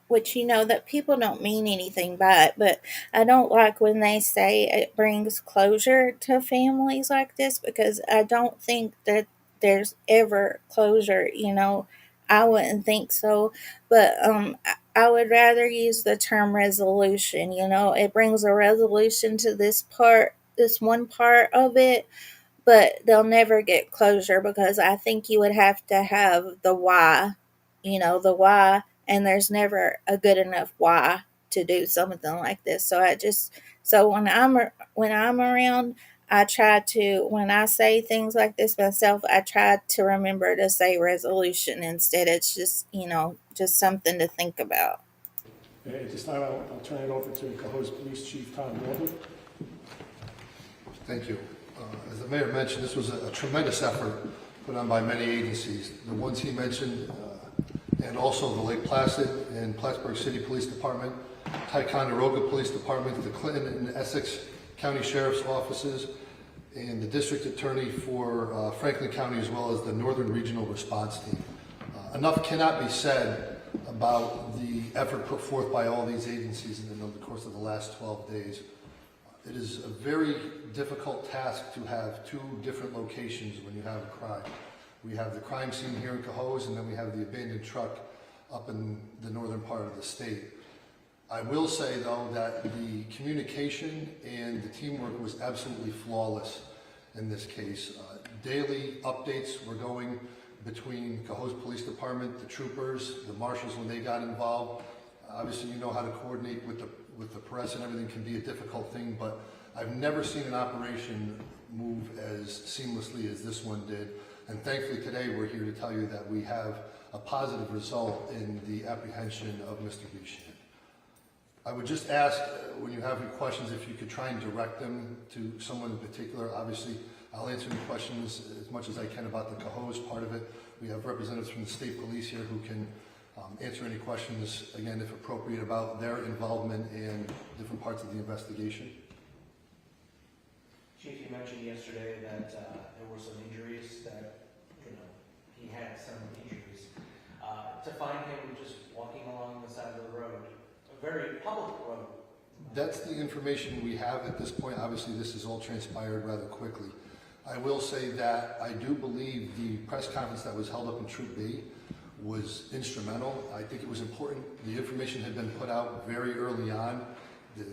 which that people don't mean anything by it, but I don't like when they say it brings closure to families like this, because I don't think that there's ever closure, I wouldn't think so, but I would rather use the term resolution. It brings a resolution to this one part of it, but they'll never get closure, because I think you would have to have the why, the why, and there's never a good enough why to do something like this. So when I'm around, I try to, when I say things like this myself, I try to remember to say resolution instead. It's just, just something to think about. At this time, I'll turn it over to Cohoes Police Chief Tom Walden. Thank you. As the mayor mentioned, this was a tremendous effort put on by many agencies. The ones he mentioned, and also the Lake Placid and Plattsburgh City Police Department, Ticonderoga Police Department, the Clinton and Essex County Sheriff's Offices, and the District Attorney for Franklin County, as well as the Northern Regional Response Team. Enough cannot be said about the effort put forth by all these agencies in the course of the last 12 days. It is a very difficult task to have two different locations when you have a crime. We have the crime scene here in Cohoes, and then we have the abandoned truck up in the northern part of the state. I will say, though, that the communication and the teamwork was absolutely flawless in this case. Daily updates were going between Cohoes Police Department, the troopers, the marshals when they got involved. Obviously, you know how to coordinate with the press, and everything can be a difficult thing, but I've never seen an operation move as seamlessly as this one did. And thankfully today we're here to tell you that we have a positive result in the apprehension of Mr. Bechand. I would just ask, when you have your questions, if you could try and direct them to someone in particular. Obviously, I'll answer any questions as much as I can about the Cohoes part of it. We have representatives from the state police here who can answer any questions, again, if appropriate, about their involvement in different parts of the investigation. Chief, you mentioned yesterday that there were some injuries, that he had some injuries. To find him just walking along the side of the road, a very public road. That's the information we have at this point. Obviously, this has all transpired rather quickly. I will say that I do believe the press conference that was held up in Troop B was instrumental. I think it was important. The information had been put out very early on. The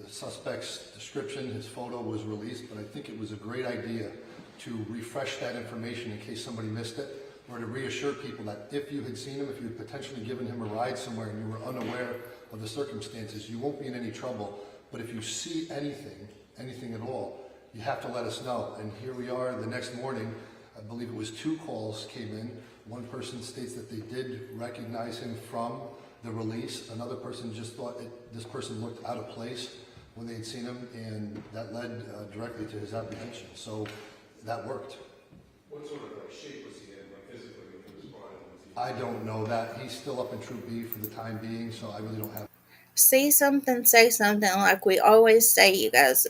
suspect's description, his photo was released, but I think it was a great idea to refresh that information in case somebody missed it, or to reassure people that if you had seen him, if you had potentially given him a ride somewhere and you were unaware of the circumstances, you won't be in any trouble. But if you see anything at all, you have to let us know. And here we are the next morning. I believe it was 2 calls came in. One person states that they did recognize him from the release. Another person just thought this person looked out of place when they had seen him, and that led directly to his apprehension. So that worked. What sort of shape was he in, physically, when he was brought in? I don't know that. He's still up in Troop B for the time being, so I really don't have. See something, say something, like we always say, you guys.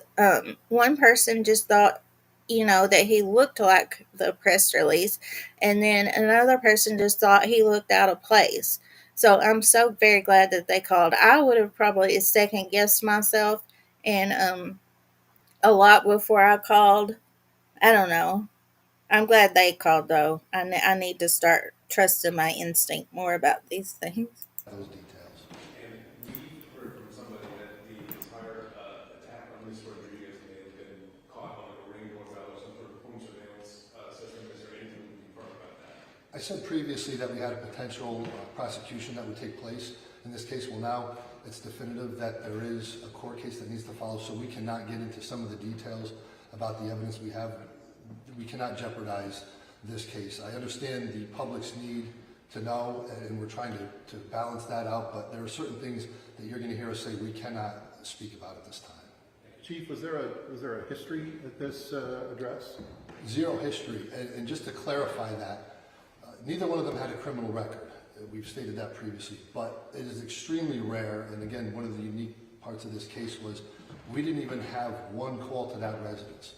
One person just thought, that he looked like the press release, and then another person just thought he looked out of place. So I'm so very glad that they called. I would have probably second guessed myself, and a lot before I called. I don't know. I'm glad they called, though. I need to start trusting my instinct more about these things. Those details. And we heard from somebody that the entire attack on Ms. Rodriguez may have been caught on a ring doorbell or some sort of home surveillance system. Is there anything we can confirm about that? I said previously that we had a potential prosecution that would take place in this case. Well, now it's definitive that there is a court case that needs to follow, so we cannot get into some of the details about the evidence we have. We cannot jeopardize this case. I understand the public's need to know, and we're trying to balance that out, but there are certain things that you're going to hear us say we cannot speak about at this time. Chief, was there a history at this address? Zero history, and just to clarify that, neither one of them had a criminal record. We've stated that previously, but it is extremely rare, and again, one of the unique parts of this case was we didn't even have one call to that residence.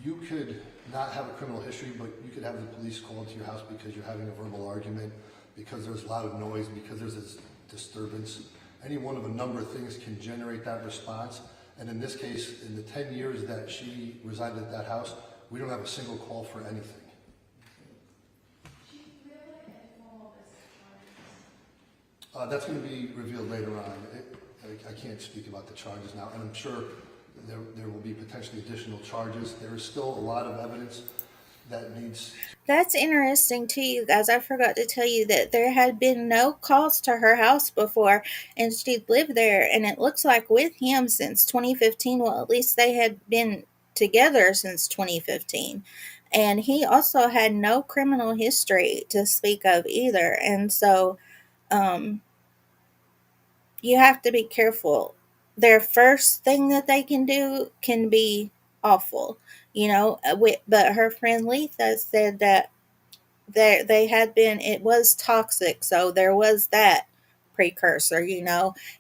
You could not have a criminal history, but you could have the police called to your house because you're having a verbal argument, because there's loud noise, because there's this disturbance. Any one of a number of things can generate that response. And in this case, in the 10 years that she resided at that house, we don't have a single call for anything. That's going to be revealed later on. I can't speak about the charges now, and I'm sure there will be potentially additional charges. There is still a lot of evidence that needs. That's interesting too, you guys. I forgot to tell you that there had been no calls to her house before, and she'd lived there, and it looks like with him since 2015. Well, at least they had been together since 2015. And he also had no criminal history to speak of either. And so you have to be careful. Their first thing that they can do can be awful, but her friend Letha said that they had been, it was toxic, so there was that precursor,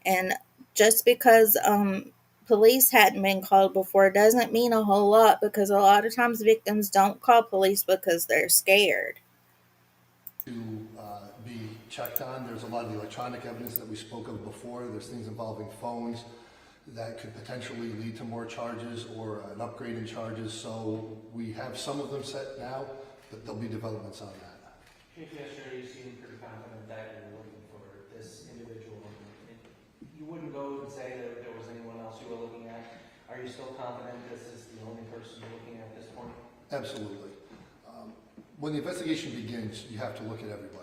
and just because police hadn't been called before doesn't mean a whole lot, because a lot of times victims don't call police because they're scared. To be checked on. There's a lot of the electronic evidence that we spoke of before. There's things involving phones that could potentially lead to more charges or an upgrade in charges. So we have some of them set now, but there'll be developments on that. Chief, yesterday you seemed pretty confident that you were looking for this individual. You wouldn't go and say that there was anyone else you were looking at. Are you still confident this is the only person you're looking at this point? Absolutely. When the investigation begins, you have to look at everybody.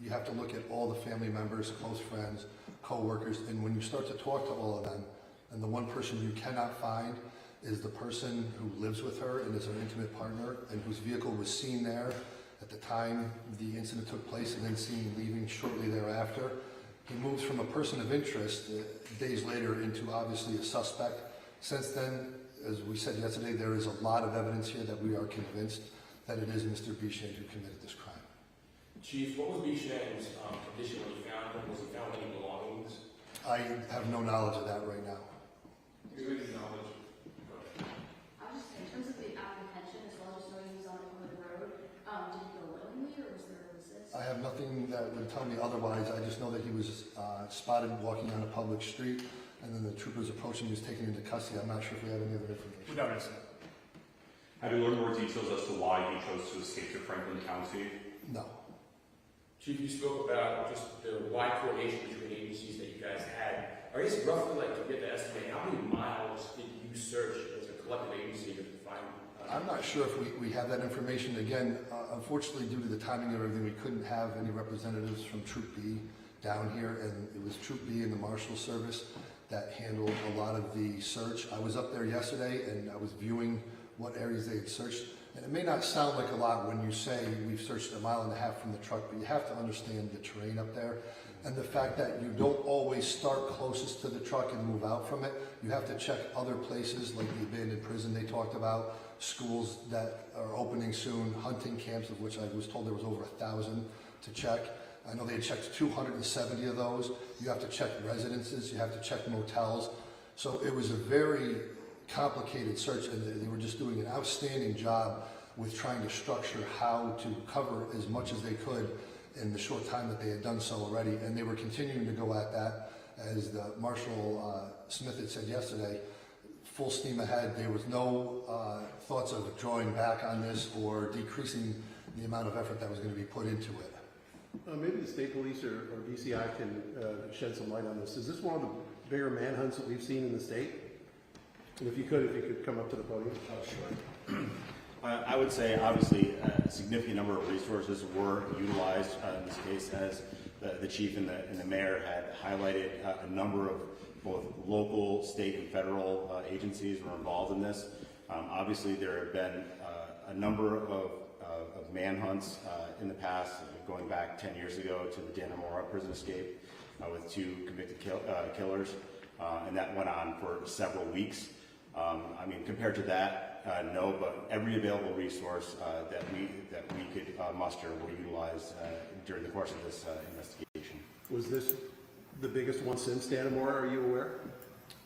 You have to look at all the family members, close friends, co-workers, and when you start to talk to all of them, and the one person you cannot find is the person who lives with her and is her intimate partner and whose vehicle was seen there at the time the incident took place and then seen leaving shortly thereafter. He moves from a person of interest days later into obviously a suspect. Since then, as we said yesterday, there is a lot of evidence here that we are convinced that it is Mr. Bechand who committed this crime. Chief, what was Bechand's condition when you found him? Was he found any belongings? I have no knowledge of that right now. You have any knowledge? I was just, in terms of the apprehension, as well as knowing he was on the road, did he go willingly or was there a resist? I have nothing that would tell me otherwise. I just know that he was spotted walking on a public street, and then the troopers approached him. He was taken into custody. I'm not sure if we have any other information. Without incident. Have you learned more details as to why he chose to escape to Franklin County? No. Chief, you spoke about just the wide coordination between agencies that you guys had. I guess roughly, like, to get to estimate, how many miles did you search as a collective agency to find? I'm not sure if we have that information. Again, unfortunately, due to the timing of everything, we couldn't have any representatives from Troop B down here, and it was Troop B and the Marshal Service that handled a lot of the search. I was up there yesterday, and I was viewing what areas they had searched. And it may not sound like a lot when you say we've searched 1.5 miles from the truck, but you have to understand the terrain up there and the fact that you don't always start closest to the truck and move out from it. You have to check other places like the abandoned prison they talked about, schools that are opening soon, hunting camps, of which I was told there was over 1,000 to check. I know they had checked 270 of those. You have to check residences, you have to check motels. So it was a very complicated search, and they were just doing an outstanding job with trying to structure how to cover as much as they could in the short time that they had done so already. And they were continuing to go at that, as the Marshal Smith had said yesterday, full steam ahead. There was no thoughts of drawing back on this or decreasing the amount of effort that was going to be put into it. Maybe the state police or BCI can shed some light on this. Is this one of the bigger manhunts that we've seen in the state? And if you could come up to the podium. Oh, sure. I would say, obviously, a significant number of resources were utilized in this case, as the chief and the mayor had highlighted. A number of both local, state, and federal agencies were involved in this. Obviously, there have been a number of manhunts in the past, going back 10 years ago to the Dannemora prison escape with 2 convicted killers, and that went on for several weeks. I mean, compared to that, no, but every available resource that we could muster were utilized during the course of this investigation. Was this the biggest one since Dannemora, are you aware?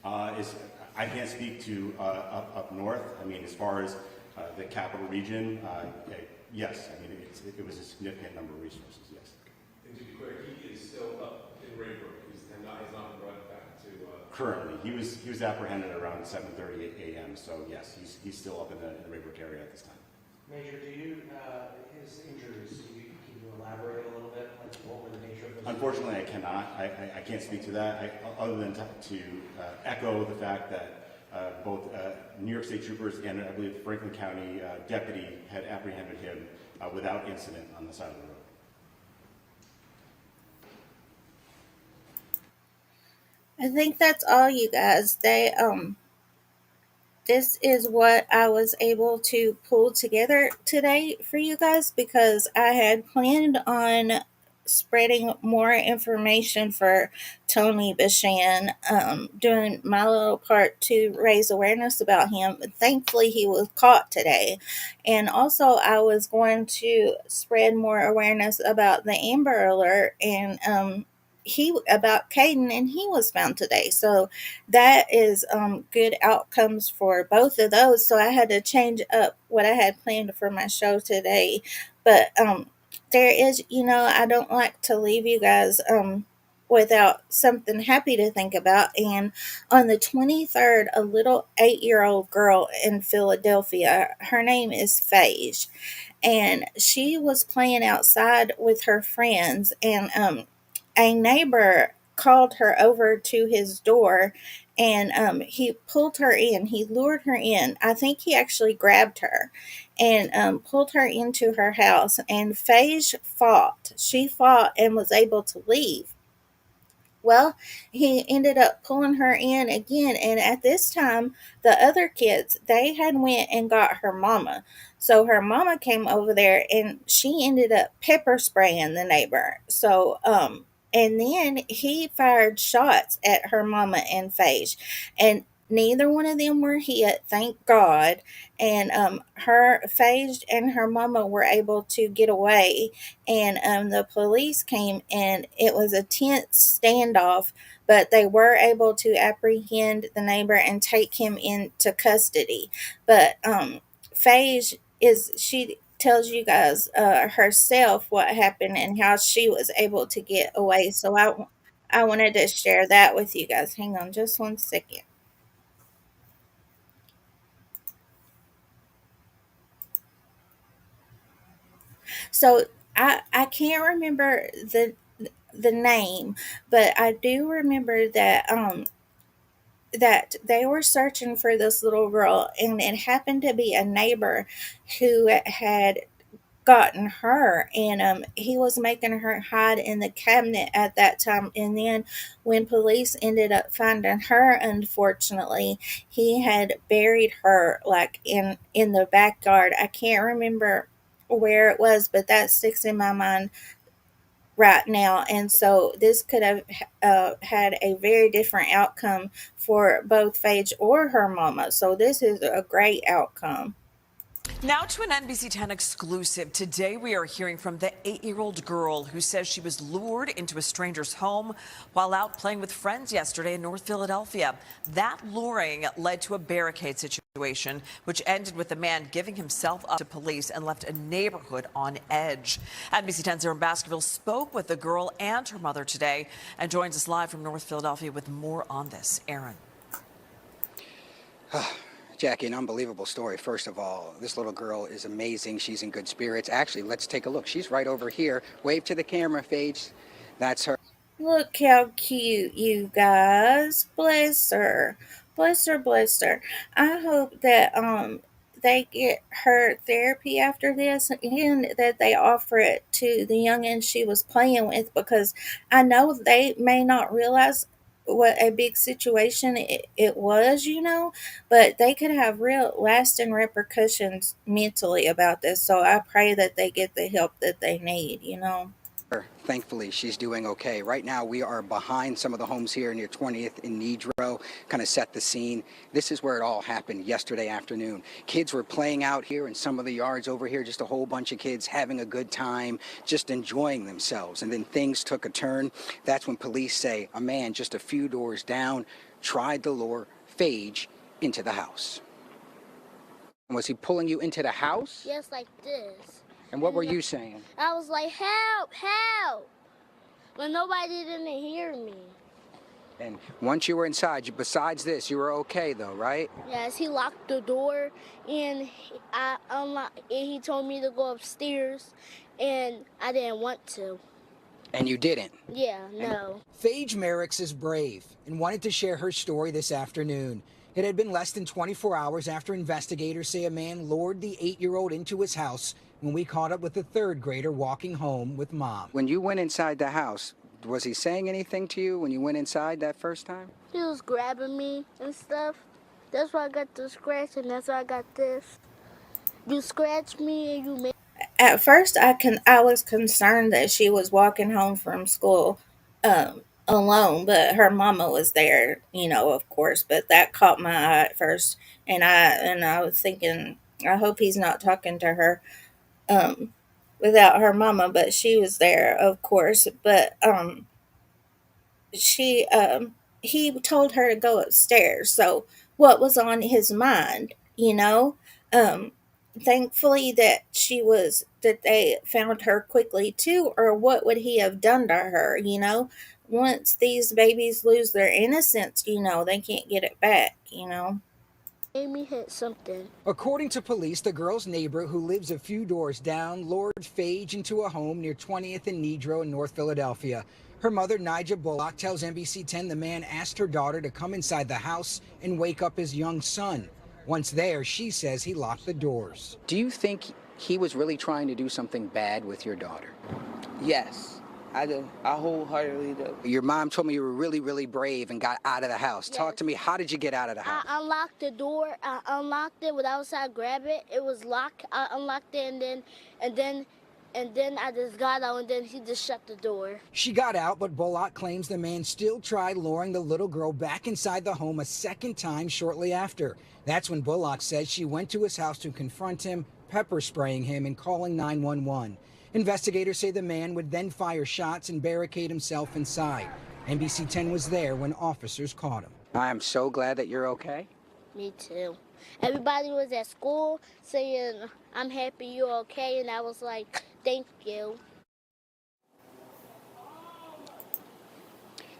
I can't speak to up north. I mean, as far as the capital region, yes. I mean, it was a significant number of resources, yes. And to be clear, he is still up in Rayburn. He's not been brought back to... Currently, he was apprehended around 7:30 a.m. So yes, he's still up in the Rayburn area at this time. Major, do you, his injuries, can you elaborate a little bit? Like, what were the nature of those? Unfortunately, I cannot. I can't speak to that, other than to echo the fact that both New York State troopers and I believe Franklin County deputy had apprehended him without incident on the side of the road. I think that's all, you guys. This is what I was able to pull together today for you guys, because I had planned on spreading more information for Tony Bechand, doing my little part to raise awareness about him. But thankfully, he was caught today. And also, I was going to spread more awareness about the Amber Alert and about Caden, and he was found today. So that is good outcomes for both of those. So I had to change up what I had planned for my show today. But there is, I don't like to leave you guys without something happy to think about. And on the 23rd, a little 8-year-old girl in Philadelphia, her name is Phage, and she was playing outside with her friends, and a neighbor called her over to his door, and he pulled her in. He lured her in. I think he actually grabbed her and pulled her into her house. And Phage fought. She fought and was able to leave. Well, he ended up pulling her in again, and at this time, the other kids, they had went and got her mama. So her mama came over there, and she ended up pepper spraying the neighbor. And then he fired shots at her mama and Phage, and neither one of them were hit, thank God. And her Phage and her mama were able to get away, and the police came, and it was a tense standoff, but they were able to apprehend the neighbor and take him into custody. But Phage is she tells you guys herself what happened and how she was able to get away. So I wanted to share that with you guys. Hang on just one second. So I can't remember the name, but I do remember that they were searching for this little girl, and it happened to be a neighbor who had gotten her, and he was making her hide in the cabinet at that time. And then when police ended up finding her, unfortunately, he had buried her like in the backyard. I can't remember where it was, but that sticks in my mind right now. And so this could have had a very different outcome for both Phage or her mama. So this is a great outcome. Now to an NBC 10 exclusive. Today we are hearing from the 8-year-old girl who says she was lured into a stranger's home while out playing with friends yesterday in North Philadelphia. That luring led to a barricade situation, which ended with the man giving himself up to police and left a neighborhood on edge. NBC 10's Aaron Baskerville spoke with the girl and her mother today and joins us live from North Philadelphia with more on this. Aaron. Jackie, an unbelievable story. First of all, this little girl is amazing. She's in good spirits. Actually, let's take a look. She's right over here. Wave to the camera, Phage. That's her. Look how cute, you guys. Bless her. Bless her, bless her. I hope that they get her therapy after this, and that they offer it to the youngin she was playing with, because I know they may not realize what a big situation it was, but they could have real lasting repercussions mentally about this. So I pray that they get the help that they need. Thankfully, she's doing okay. Right now, we are behind some of the homes here near 20th and Nedrow, kind of set the scene. This is where it all happened yesterday afternoon. Kids were playing out here in some of the yards over here, just a whole bunch of kids having a good time, just enjoying themselves. And then things took a turn. That's when police say a man just a few doors down tried to lure Phage into the house. Was he pulling you into the house? Yes, like this. And what were you saying? I was like, help, help. But nobody didn't hear me. And once you were inside, besides this, you were okay though, right? Yes, he locked the door, and I unlocked, and he told me to go upstairs, and I didn't want to. And you didn't? Yeah, no. Phage Merricks is brave and wanted to share her story this afternoon. It had been less than 24 hours after investigators say a man lured the 8-year-old into his house when we caught up with the 3rd grader walking home with mom. When you went inside the house, was he saying anything to you when you went inside that first time? He was grabbing me and stuff. That's why I got the scratch, and that's why I got this. You scratched me and you made... At first, I was concerned that she was walking home from school alone, but her mama was there, of course. But that caught my eye at first, and I was thinking, I hope he's not talking to her without her mama. But she was there, of course. But she he told her to go upstairs. So what was on his mind? Um, thankfully that they found her quickly too, or what would he have done to her, once these babies lose their innocence, they can't get it back. Amy hit something. According to police, the girl's neighbor, who lives a few doors down, lured Phage into a home near 20th and Nedrow in North Philadelphia. Her mother, Nigel Bullock, tells NBC 10 the man asked her daughter to come inside the house and wake up his young son. Once there, she says he locked the doors. Do you think he was really trying to do something bad with your daughter? Yes, I do. I wholeheartedly do. Your mom told me you were really, really brave and got out of the house. Yes. Talk to me. How did you get out of the house? I unlocked the door. I unlocked it without I grab it. It was locked. I unlocked it and then I just got out and then he just shut the door. She got out, but Bullock claims the man still tried luring the little girl back inside the home a second time shortly after. That's when Bullock says she went to his house to confront him, pepper spraying him and calling 911. Investigators say the man would then fire shots and barricade himself inside. NBC 10 was there when officers caught him. I am so glad that you're okay. Me too. Everybody was at school saying, I'm happy you're okay, and I was like, thank you.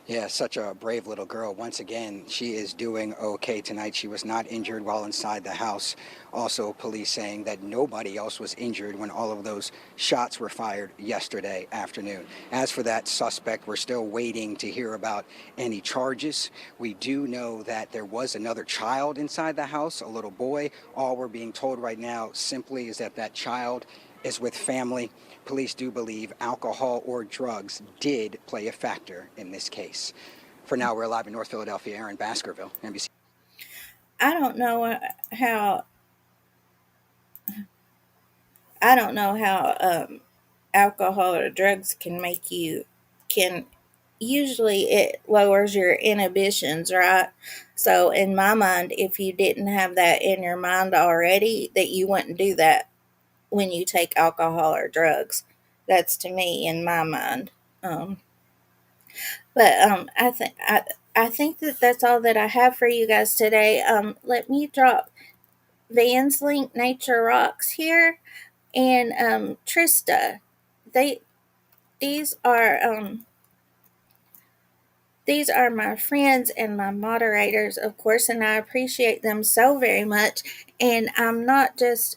Yeah, such a brave little girl. Once again, she is doing okay tonight. She was not injured while inside the house. Also, police saying that nobody else was injured when all of those shots were fired yesterday afternoon. As for that suspect, we're still waiting to hear about any charges. We do know that there was another child inside the house, a little boy. All we're being told right now simply is that that child is with family. Police do believe alcohol or drugs did play a factor in this case. For now, we're live in North Philadelphia. Aaron Baskerville, NBC. I don't know how I don't know how alcohol or drugs can usually it lowers your inhibitions, right? So in my mind, if you didn't have that in your mind already, that you wouldn't do that when you take alcohol or drugs. That's to me in my mind. But I think that that's all that I have for you guys today. Let me drop Van's link, Nature Rocks here, and Trista. They these are these are my friends and my moderators, of course, and I appreciate them so very much. And I'm not just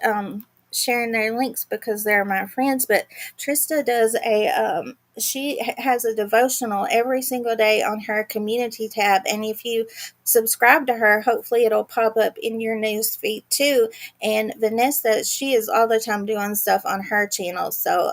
sharing their links because they're my friends, but Trista does has a devotional every single day on her community tab. And if you subscribe to her, hopefully it'll pop up in your news feed too. And Vanessa, she is all the time doing stuff on her channel. So,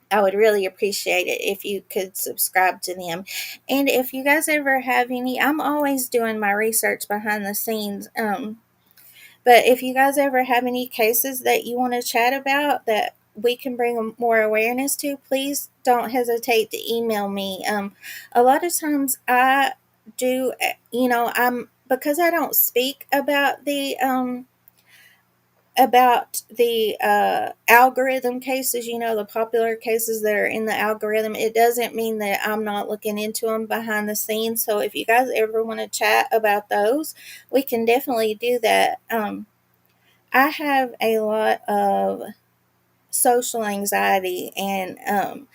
I would really appreciate it if you could subscribe to them. And if you guys ever have I'm always doing my research behind the scenes. But if you guys ever have any cases that you want to chat about that we can bring more awareness to, please don't hesitate to email me. A lot of times I do, because I don't speak about the algorithm cases, the popular cases that are in the algorithm, it doesn't mean that I'm not looking into them behind the scenes. So if you guys ever want to chat about those, we can definitely do that. I have a lot of social anxiety, and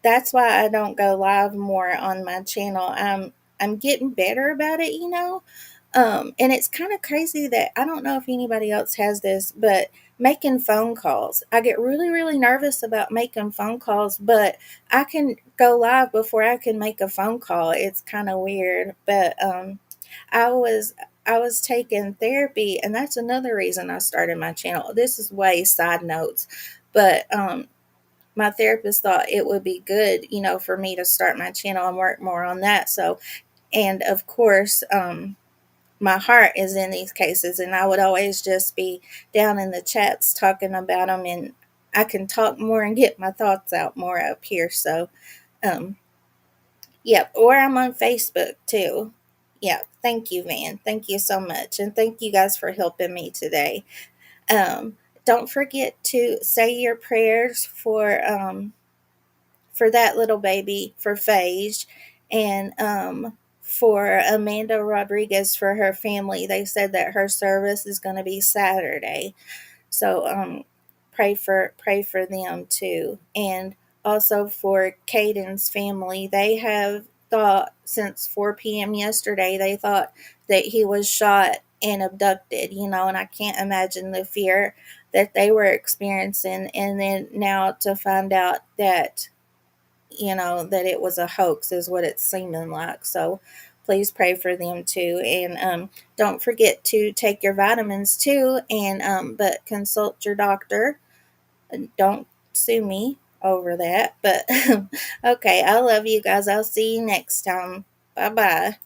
that's why I don't go live more on my channel. I'm getting better about it. And it's kind of crazy that I don't know if anybody else has this, but making phone calls. I get really, really nervous about making phone calls, but I can go live before I can make a phone call. It's kind of weird, but I was I was taking therapy, and that's another reason I started my channel. This is way side notes, but my therapist thought it would be good, for me to start my channel and work more on that. So, and of course, my heart is in these cases, and I would always just be down in the chats talking about them, and I can talk more and get my thoughts out more up here. So, yep, or I'm on Facebook too. Yeah, thank you, Van. Thank you so much, and thank you guys for helping me today. Don't forget to say your prayers for that little baby, for Phage, and for Amanda Rodriguez for her family. They said that her service is going to be Saturday. So pray for them too. And also for Caden's family. They have thought since 4 p.m. yesterday, they thought that he was shot and abducted, and I can't imagine the fear that they were experiencing. And then now to find out that, that it was a hoax is what it's seeming like. So please pray for them too. And don't forget to take your vitamins too. But consult your doctor. Don't sue me over that. But okay, I love you guys. I'll see you next time. Bye bye.